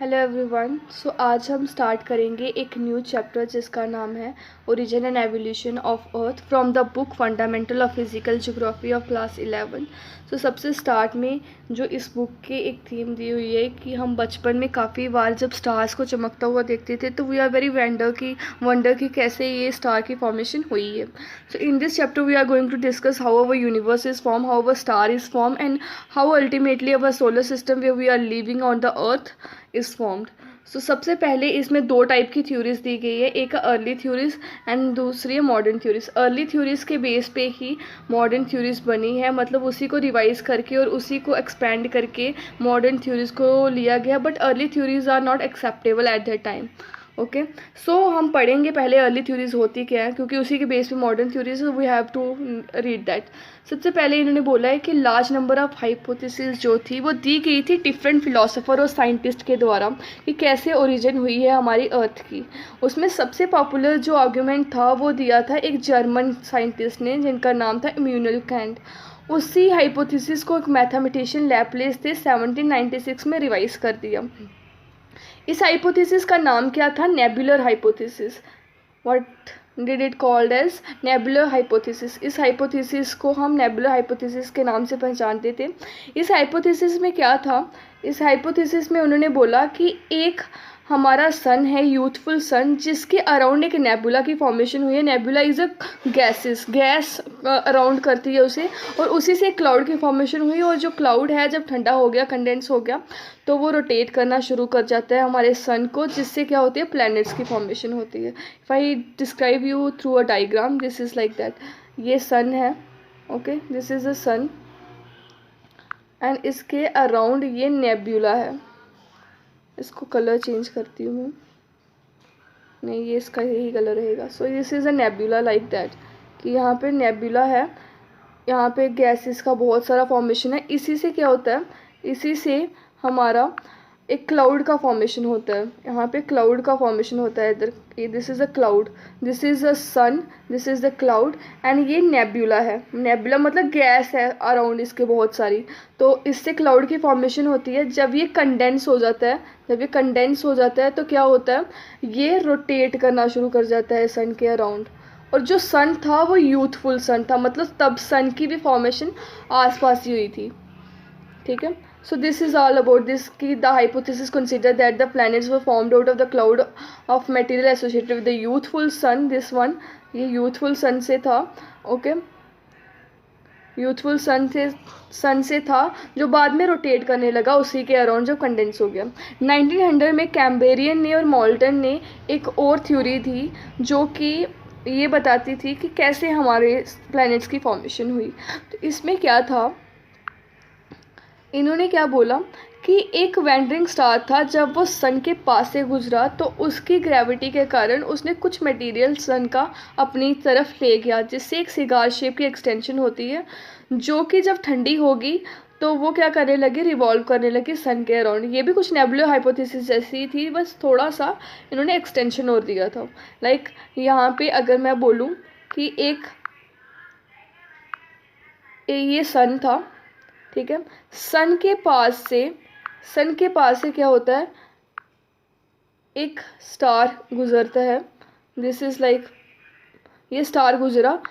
Hello everyone. आज हम start करेंगे एक न्यू चैप्टर जिसका नाम है origin and evolution of earth from the book fundamental of physical geography of class 11। सबसे स्टार्ट में जो इस बुक के एक थीम दी हुई है कि हम बचपन में काफ़ी बार जब स्टार्स को चमकता हुआ देखते थे तो वी आर वेरी वंडर की कैसे ये स्टार की फॉर्मेशन हुई है। In this chapter we are going to discuss how our universe is form, how our star is form and how ultimately our solar system where we are living on the earth is formed. सबसे पहले इसमें दो type की theories दी गई है, एक early theories and दूसरी है मॉडर्न थ्योरीज। अर्ली थ्योरीज के बेस पे ही मॉडर्न थ्योरीज बनी है, मतलब उसी को रिवाइज करके और उसी को एक्सपेंड करके मॉडर्न थ्योरीज को लिया गया, but early theories are not acceptable at that time. Okay, हम पढ़ेंगे पहले अर्ली थ्योरीज होती क्या है, क्योंकि उसी के बेस पे modern theories we have to read that. सबसे पहले इन्होंने बोला है कि लार्ज नंबर ऑफ हाइपोथेसिस जो थी वो दी गई थी डिफरेंट फिलोसोफर और साइंटिस्ट के द्वारा कि कैसे ओरिजिन हुई है हमारी अर्थ की। उसमें सबसे पॉपुलर जो आर्ग्यूमेंट था वो दिया था एक जर्मन साइंटिस्ट ने जिनका नाम था इम्यूनल कैंट। उसी हाइपोथेसिस को एक मैथमेटिशियन लैपलेस ने 1796 में रिवाइज कर दिया। इस हाइपोथेसिस का नाम क्या था? Nebular hypothesis. What did it called as? Nebular hypothesis. इस हाइपोथेसिस को हम नेबुलर हाइपोथेसिस के नाम से पहचानते थे। इस हाइपोथेसिस में क्या था? इस हाइपोथेसिस में उन्होंने बोला कि एक हमारा सन है, यूथफुल सन, जिसके अराउंड एक नेबुला की फॉर्मेशन हुई है। Nebula is a gas around करती है उसे, और उसी से क्लाउड की फॉर्मेशन हुई। और जो क्लाउड है जब ठंडा हो गया, कंडेंस हो गया, तो वो रोटेट करना शुरू कर जाता है हमारे सन को, जिससे क्या होती है? प्लैनेट्स की फॉर्मेशन होती है। If I describe you through a diagram, this is like that. ये सन है, okay, this is a sun and इसके अराउंड ये नेबुला है। इसको कलर चेंज करती हूँ मैं, नहीं ये इसका यही कलर रहेगा। This is a nebula like that, कि यहाँ पे नेबुला है, यहाँ पे गैसेस का बहुत सारा फॉर्मेशन है। इसी से क्या होता है? इसी से हमारा एक क्लाउड का फॉर्मेशन होता है। यहाँ पे क्लाउड का फॉर्मेशन होता है इधर। This is a cloud, this is a sun, this is the cloud and ये नेबुला है। नेबुला मतलब गैस है अराउंड इसके बहुत सारी, तो इससे क्लाउड की फॉर्मेशन होती है। जब ये कंडेंस हो जाता है, तो क्या होता है? ये रोटेट करना शुरू कर जाता है सन के अराउंड। और जो सन था वो यूथफुल सन था, मतलब तब सन की भी फॉर्मेशन आसपास ही हुई थी। ठीक है, so this is all about this कि the hypothesis consider that the planets were formed out of the cloud of material associated with the youthful sun. this one, ये youthful sun से था, okay, यूथफुल सन से था जो बाद में rotate करने लगा उसी के अराउंड जब कंडेंस हो गया। 1900 में कैम्बेरियन ने और मोल्टन ने एक और थ्योरी थी जो कि ये बताती थी कि कैसे हमारे प्लैनेट्स की फॉर्मेशन हुई। तो इसमें क्या था? इन्होंने क्या बोला कि एक वैंडरिंग स्टार था, जब वो सन के पास से गुजरा तो उसकी ग्रेविटी के कारण उसने कुछ मटेरियल सन का अपनी तरफ ले गया, जिससे एक सिगार शेप की एक्सटेंशन होती है, जो कि जब ठंडी होगी तो वो क्या करने लगी? रिवॉल्व करने लगी सन के अराउंड। ये भी कुछ नेबुलर हाइपोथेसिस जैसी थी, बस थोड़ा सा इन्होंने एक्सटेंशन और दिया था। लाइक यहाँ पे अगर मैं बोलूँ कि ये सन था, ठीक है, सन के पास से क्या होता है? एक स्टार गुजरता है। दिस इज़ लाइक, ये स्टार गुजरा,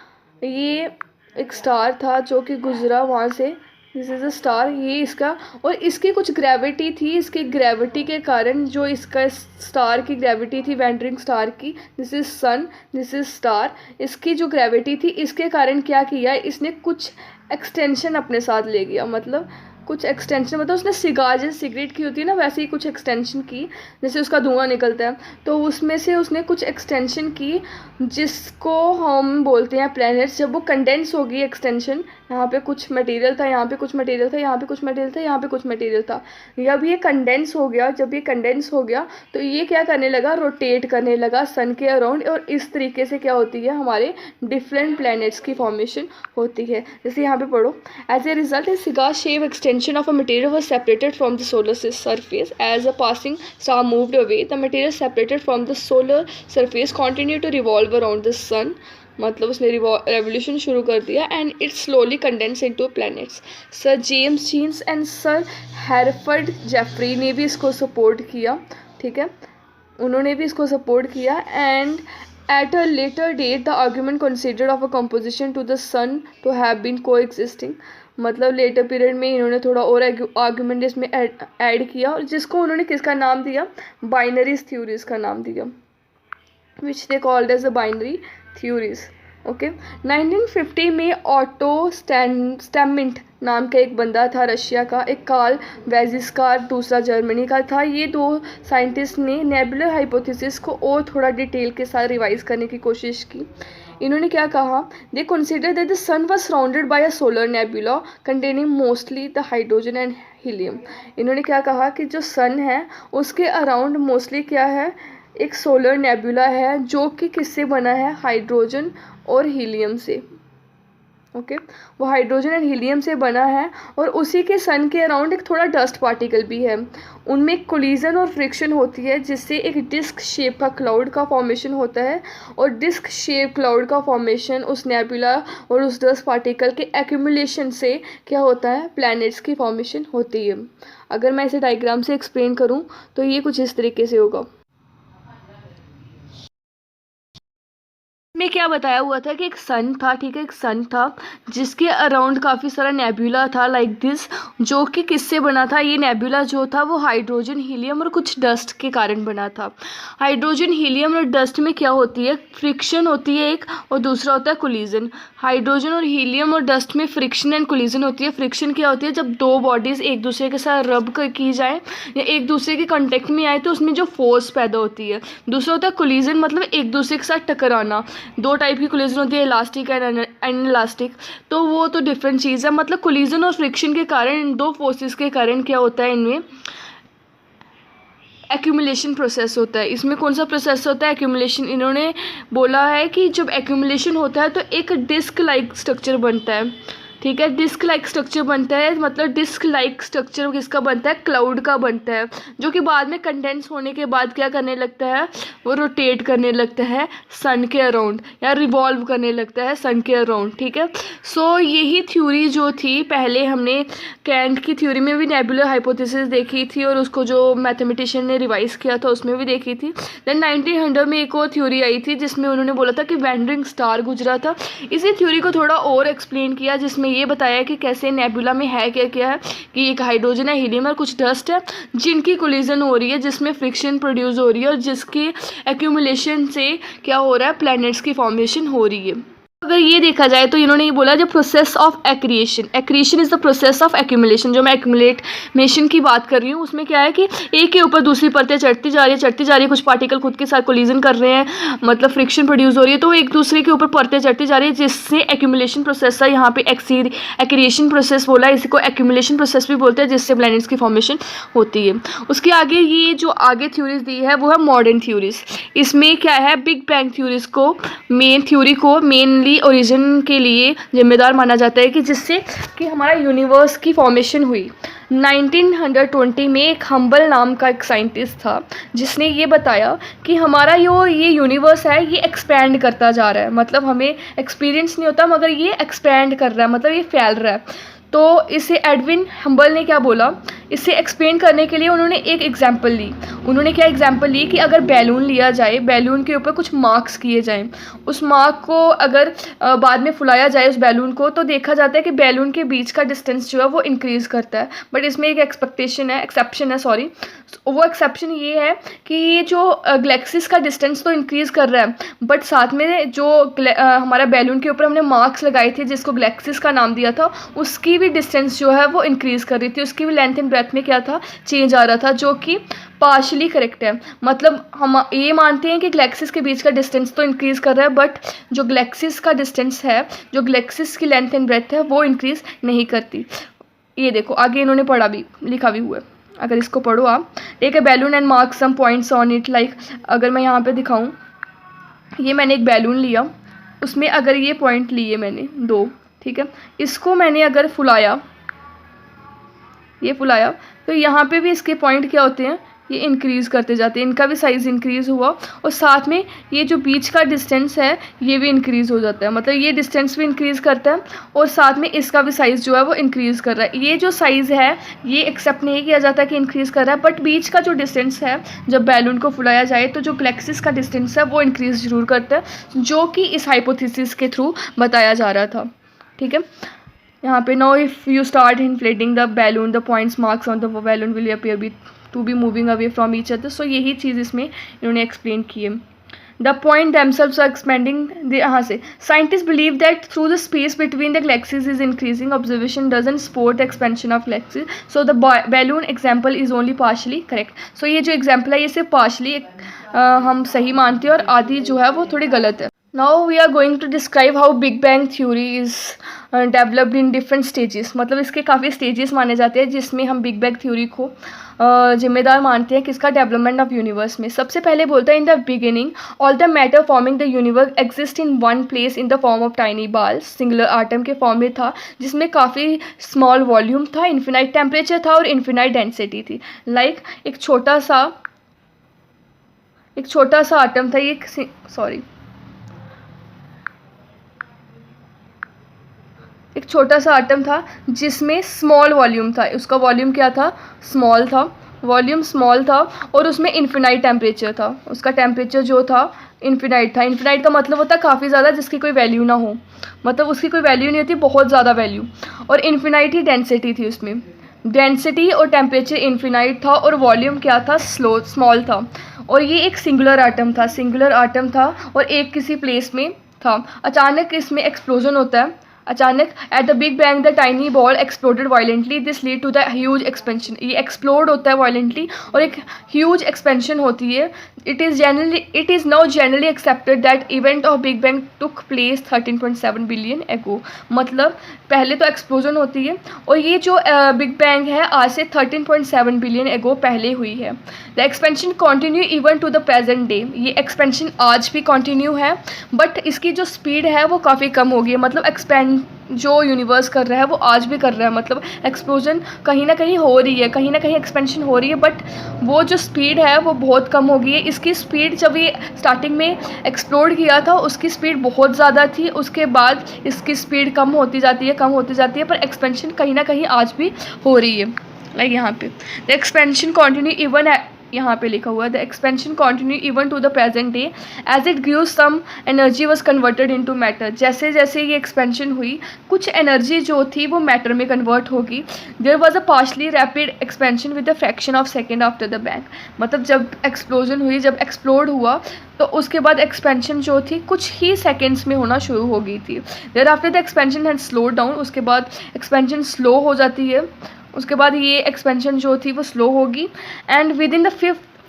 ये एक स्टार था जो कि गुजरा वहाँ से। दिस इज़ अ स्टार, ये इसका, और इसकी कुछ ग्रेविटी थी, इसकी ग्रेविटी के कारण जो इसका स्टार की ग्रेविटी थी, वैंडरिंग स्टार की, this is sun, this is star, इसकी जो ग्रेविटी थी इसके कारण क्या किया? इसने कुछ एक्सटेंशन अपने साथ ले गया, मतलब कुछ एक्सटेंशन, मतलब उसने सिगार जैसे सिगरेट की होती है ना, वैसे ही कुछ एक्सटेंशन की, जैसे उसका धुआं निकलता है, तो उसमें से उसने कुछ एक्सटेंशन की, जिसको हम बोलते हैं प्लैनेट्स। जब वो कंडेंस होगी एक्सटेंशन, यहाँ पे कुछ मटेरियल था, यहाँ पे कुछ मटेरियल था, यहाँ पे कुछ मटेरियल था, यहाँ पे कुछ मटेरियल था, जब ये कंडेंस हो गया तो ये क्या करने लगा? रोटेट करने लगा सन के अराउंड, और इस तरीके से क्या होती है? हमारे डिफरेंट प्लैनेट्स की फॉर्मेशन होती है। जैसे यहाँ पे पढ़ो, as a result a cigar shape extension of a material was separated from the solar surface. As a passing star moved away, the material separated from the solar surface continued to revolve around the sun. मतलब उसने revolution शुरू कर दिया and it slowly condense into planets. Sir James Jeans and sir Harold Jeffrey ने भी इसको support किया, ठीक है, उन्होंने भी इसको सपोर्ट किया। And at a later date the argument considered of a composition to the sun to have been coexisting, मतलब लेटर पीरियड में इन्होंने थोड़ा और आर्ग्यूमेंट इसमें ऐड किया, और जिसको उन्होंने किसका नाम दिया, बाइनरीज थ्योरीज का नाम दिया, which they called as the binary theories. Okay 1950 में ऑटो स्टैमिंट नाम का एक बंदा था रशिया का, एक कार्ल वेजिस्कार दूसरा जर्मनी का था। ये दो साइंटिस्ट ने नेबुलर हाइपोथेसिस को और थोड़ा डिटेल के साथ रिवाइज करने की कोशिश की। इन्होंने क्या कहा, they consider that the sun was surrounded by a solar nebula containing mostly the hydrogen and helium. इन्होंने क्या कहा कि जो सन है उसके अराउंड मोस्टली क्या है, एक सोलर नेबुला है जो कि किससे बना है, हाइड्रोजन और हीलियम से। ओके वो हाइड्रोजन एंड हीलियम से बना है, और उसी के सन के अराउंड एक थोड़ा डस्ट पार्टिकल भी है। उनमें एक कोलिजन और फ्रिक्शन होती है जिससे एक डिस्क शेप का क्लाउड का फॉर्मेशन होता है, और डिस्क शेप क्लाउड का फॉर्मेशन उस नेबुला और उस डस्ट पार्टिकल के एक्यूमुलेशन से क्या होता है, प्लैनेट्स की फॉर्मेशन होती है। अगर मैं इसे डायग्राम से एक्सप्लेन करूँ तो ये कुछ इस तरीके से होगा। में क्या बताया हुआ था कि एक सन था, ठीक है, एक सन था जिसके अराउंड काफ़ी सारा नेबुला था लाइक दिस, जो कि किससे बना था, ये नेबुला जो था वो हाइड्रोजन हीलियम और कुछ डस्ट के कारण बना था। हाइड्रोजन हीलियम और डस्ट में क्या होती है, फ्रिक्शन होती है एक, और दूसरा होता है कोलिजन। हाइड्रोजन और हीलियम और डस्ट में फ्रिक्शन एंड कोलिजन होती है। फ्रिक्शन क्या होती है, जब दो बॉडीज़ एक दूसरे के साथ रब की जाए या एक दूसरे के कॉन्टेक्ट में आए तो उसमें जो फोर्स पैदा होती है। दूसरा होता है कोलिजन, मतलब एक दूसरे के साथ टकराना। दो टाइप की कोलिजन होती है, इलास्टिक एंड अनइलास्टिक, तो वो तो डिफरेंट चीज़ है। मतलब कोलिजन और फ्रिक्शन के कारण, इन दो फोर्सेस के कारण क्या होता है, इनमें एक्यूमुलेशन प्रोसेस होता है। इसमें कौन सा प्रोसेस होता है, एक्यूमुलेशन। इन्होंने बोला है कि जब एक्यूमुलेशन होता है तो एक डिस्क लाइक स्ट्रक्चर बनता है, ठीक है, डिस्क लाइक स्ट्रक्चर बनता है। मतलब डिस्क लाइक स्ट्रक्चर किसका बनता है, क्लाउड का बनता है, जो कि बाद में कंडेंस होने के बाद क्या करने लगता है, वो रोटेट करने लगता है सन के अराउंड, या रिवॉल्व करने लगता है सन के अराउंड, ठीक है। सो यही थ्योरी जो थी, पहले हमने कैंट की थ्योरी में भी नेबुलर हाइपोथेसिस देखी थी, और उसको जो मैथमेटिशियन ने रिवाइज किया था उसमें भी देखी थी। देन 1900 में एक और थ्योरी आई थी जिसमें उन्होंने बोला था कि वैंडरिंग स्टार गुजरा था। इसी थ्योरी को थोड़ा और एक्सप्लेन किया, जिसमें ये बताया कि कैसे नेबुला में है क्या क्या है, कि एक हाइड्रोजन है, हीलियम और कुछ डस्ट है जिनकी कोलिजन हो रही है, जिसमें फ्रिक्शन प्रोड्यूस हो रही है, और जिसकी एक्यूमुलेशन से क्या हो रहा है, प्लैनेट्स की फॉर्मेशन हो रही है। अगर ये देखा जाए तो इन्होंने ये बोला, जो process of aeration, aeration is the process of accumulation. जो मैं एक्यूमुलेशन की बात कर रही हूँ उसमें क्या है कि एक के ऊपर दूसरी परतें चढ़ती जा रही है, कुछ पार्टिकल खुद के साथ कोलिजन कर रहे हैं, मतलब फ्रिक्शन प्रोड्यूस हो रही है, तो एक दूसरे के ऊपर परतें चढ़ती जा रही है, जिससे एक्यूमुलेशन प्रोसेस है। यहाँ पे एक्रिएशन प्रोसेस बोला है, इसको एक्यूमुलेशन प्रोसेस भी बोलते हैं, जिससे प्लैनेट्स की फॉर्मेशन होती है। उसके आगे ये जो आगे थ्योरीज दी है वो है मॉडर्न थ्योरीज। इसमें क्या है, बिग बैंग थ्योरीज को, मेन थ्योरी को मेनली ओरिजिन के लिए जिम्मेदार माना जाता है, कि जिससे कि हमारा यूनिवर्स की फॉर्मेशन हुई। 1920 में एक हम्बल नाम का एक साइंटिस्ट था जिसने ये बताया कि हमारा ये यूनिवर्स है, ये एक्सपैंड करता जा रहा है। मतलब हमें एक्सपीरियंस नहीं होता मगर ये एक्सपैंड कर रहा है, मतलब ये फैल रहा है। तो इसे एडविन हम्बल ने क्या बोला, इसे एक्सप्लेन करने के लिए उन्होंने एक एग्जाम्पल ली। उन्होंने क्या एग्जाम्पल ली कि अगर बैलून लिया जाए, बैलून के ऊपर कुछ मार्क्स किए जाएं, उस मार्क को अगर बाद में फुलाया जाए उस बैलून को, तो देखा जाता है कि बैलून के बीच का डिस्टेंस जो है वो इंक्रीज़ करता है। बट इसमें एक एक्सपेक्टेशन है, एक्सेप्शन है, सॉरी, वो एक्सेप्शन ये है कि ये जो गैलेक्सीज का डिस्टेंस तो इंक्रीज़ कर रहा है, बट साथ में जो हमारा बैलून के ऊपर हमने मार्क्स लगाए थे जिसको गैलेक्सीज का नाम दिया था, उसकी भी डिस्टेंस जो है वो इंक्रीज़ कर रही थी, उसकी भी लेंथ एंड ब्रेथ में क्या था, चेंज आ रहा था, जो कि पार्शली करेक्ट है। मतलब हम ये मानते हैं कि गैलेक्सीज के बीच का डिस्टेंस तो इंक्रीज़ कर रहा है, बट जो गैलेक्सीज का डिस्टेंस है, जो गैलेक्सीज की लेंथ एंड ब्रेथ है, वो इंक्रीज़ नहीं करती। ये देखो आगे इन्होंने पढ़ा भी, लिखा भी हुआ है, अगर इसको पढ़ो आप। एक है balloon and mark some points on it, like अगर मैं यहाँ पे दिखाऊँ, ये मैंने एक बैलून लिया, उसमें अगर ये पॉइंट लिए मैंने 2, ठीक है, इसको मैंने अगर फुलाया, ये फुलाया, तो यहाँ पे भी इसके पॉइंट क्या होते हैं, ये इंक्रीज़ करते जाते हैं, इनका भी साइज़ इंक्रीज़ हुआ और साथ में ये जो बीच का डिस्टेंस है ये भी इंक्रीज़ हो जाता है, मतलब ये डिस्टेंस भी इंक्रीज़ करता है और साथ में इसका भी साइज़ जो है वो इंक्रीज़ कर रहा है। ये जो साइज़ है ये एक्सेप्ट नहीं किया जाता कि इंक्रीज़ कर रहा है, बट बीच का जो डिस्टेंस है जब बैलून को फुलाया जाए तो जो गैलेक्सीज का डिस्टेंस है वो इंक्रीज़ जरूर करता है, जो कि इस हाइपोथेसिस के थ्रू बताया जा रहा था। ठीक है, यहाँ पे now if you start inflating the balloon the points marks on the balloon will appear be to be moving away from each other. So यही चीज़ इसमें इन्होंने एक्सप्लेन की है। The point themselves are expanding, यहाँ से scientists believe that through the space between the galaxies is increasing. Observation doesn't support the expansion of galaxies, so the balloon example is only partially correct. So ये जो example है ये सिर्फ partially हम सही मानते हैं और आधी जो है वो थोड़ी गलत है। Now we are going to describe how Big Bang theory is developed in different stages. मतलब इसके काफ़ी stages माने जाते हैं जिसमें हम Big Bang theory को जिम्मेदार मानते हैं किसका, डेवलपमेंट ऑफ यूनिवर्स में। सबसे पहले बोलता है in the beginning all the matter forming the universe exist in one place in the form of tiny balls. Singular atom के फॉर्म में था जिसमें काफ़ी स्मॉल वॉल्यूम था, इन्फिनाइट टेम्परेचर था और इन्फिनाइट डेंसिटी थी। लाइक एक छोटा सा आटम था, एक छोटा सा आटम था जिसमें स्मॉल वॉल्यूम था, उसका वॉल्यूम क्या था, स्मॉल था, वॉल्यूम स्मॉल था और उसमें इन्फिनाइट टेम्परेचर था, उसका टेम्परेचर जो था इन्फिनाइट था। इन्फिनाइट का मतलब होता है काफ़ी ज़्यादा जिसकी कोई वैल्यू ना हो, मतलब उसकी कोई वैल्यू नहीं होती, बहुत ज़्यादा वैल्यू, और इन्फिनाइट ही डेंसिटी थी उसमें। डेंसिटी और टेम्परेचर इन्फिनाइट था और वॉल्यूम क्या था, स्मॉल था। और ये एक सिंगुलर आटम था और एक किसी प्लेस में था। अचानक इसमें एक्सप्लोजन होता है, अचानक at the big bang the tiny ball exploded violently, this lead to the huge expansion. ये एक्सप्लोड होता है वायलेंटली और एक ह्यूज एक्सपेंशन होती है। It is now generally accepted that event of big bang took place 13.7 billion ago. मतलब पहले तो एक्सप्लोजन होती है और ये जो बिग बैंग है आज से 13.7 बिलियन एगो पहले हुई है। The expansion continue even to the present day. ये एक्सपेंशन आज भी कॉन्टिन्यू है बट इसकी जो स्पीड है वो काफ़ी कम हो गई है। मतलब एक्सपेंड जो यूनिवर्स कर रहा है वो आज भी कर रहा है, मतलब एक्सप्लोजन कहीं ना कहीं हो रही है, कहीं ना कहीं एक्सपेंशन हो रही है, बट वो जो स्पीड है वो बहुत कम हो गई है। इसकी स्पीड जब ये स्टार्टिंग में एक्सप्लोड किया था उसकी स्पीड बहुत ज़्यादा थी, उसके बाद इसकी स्पीड कम होती जाती है, पर एक्सपेंशन कहीं ना कहीं आज भी हो रही है। लाइक यहाँ पे द एक्सपेंशन कॉन्टिन्यू इवन, यहाँ पे लिखा हुआ है the expansion continue even to the present day as it grew some energy was converted into matter. जैसे जैसे ये एक्सपेंशन हुई कुछ एनर्जी जो थी वो मैटर में कन्वर्ट होगी। There was a partially rapid expansion with the fraction of second after the bang. मतलब जब एक्सप्लोजन हुई, जब एक्सप्लोड हुआ तो उसके बाद एक्सपेंशन जो थी कुछ ही सेकेंड्स में होना शुरू हो गई थी। Thereafter the expansion had slow down, उसके बाद एक्सपेंशन स्लो हो जाती है, उसके बाद ये एक्सपेंशन जो थी वो स्लो होगी। And within the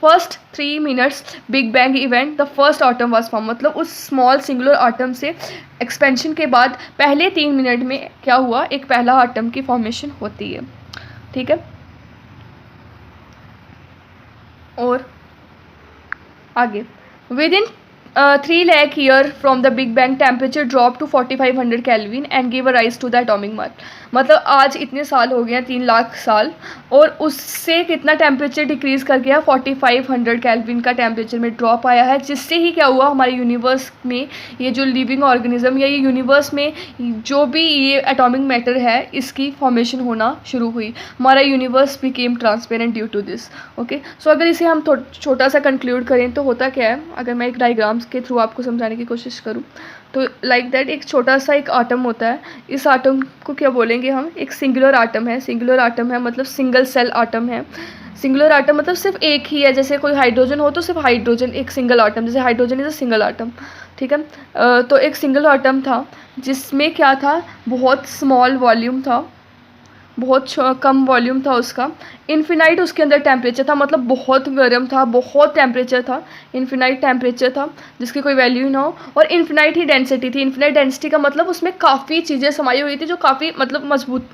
first 3 minutes big bang event the first atom was form. मतलब उस स्मॉल सिंगुलर आटम से एक्सपेंशन के बाद पहले 3 मिनट में क्या हुआ, एक पहला आटम की फॉर्मेशन होती है। ठीक है, और आगे with in 3 lakh year from the Big Bang temperature dropped to 4500 Kelvin and gave a rise to the atomic mass। मतलब आज इतने साल हो गए हैं, 3 लाख साल, और उससे कितना टेम्परेचर डिक्रीज़ कर गया, 4500 केल्विन का टेम्परेचर में ड्रॉप आया है, जिससे ही क्या हुआ हमारे यूनिवर्स में ये जो लिविंग ऑर्गेनिज्म या ये यूनिवर्स में जो भी ये एटॉमिक मैटर है इसकी फॉर्मेशन होना शुरू हुई। हमारा universe became transparent due to this. Okay, so अगर इसे हम छोटा सा कंक्लूड करें तो होता क्या है, अगर मैं एक डायग्राम्स के थ्रू आपको समझाने की कोशिश करूँ तो लाइक दैट एक छोटा सा एक आटम होता है। इस आटम को क्या बोलेंगे हम, एक सिंगुलर आटम है। सिंगुलर आटम है मतलब सिंगल सेल आटम है। सिंगुलर आटम मतलब सिर्फ एक ही है, जैसे कोई हाइड्रोजन हो तो सिर्फ हाइड्रोजन, एक सिंगल आटम, जैसे hydrogen is a single atom. ठीक है, तो एक सिंगल आटम था जिसमें क्या था, बहुत स्मॉल वॉल्यूम था, बहुत कम वॉल्यूम था उसका। इन्फिनाइट उसके अंदर टेम्परेचर था, मतलब बहुत गर्म था, बहुत टेम्परेचर था, इन्फिनाइट टेम्परेचर था जिसकी कोई वैल्यू ना हो, और इन्फिनाइट ही डेंसिटी थी। इन्फिनाइट डेंसिटी का मतलब उसमें काफ़ी चीज़ें समाई हुई थी जो काफ़ी मतलब मजबूत,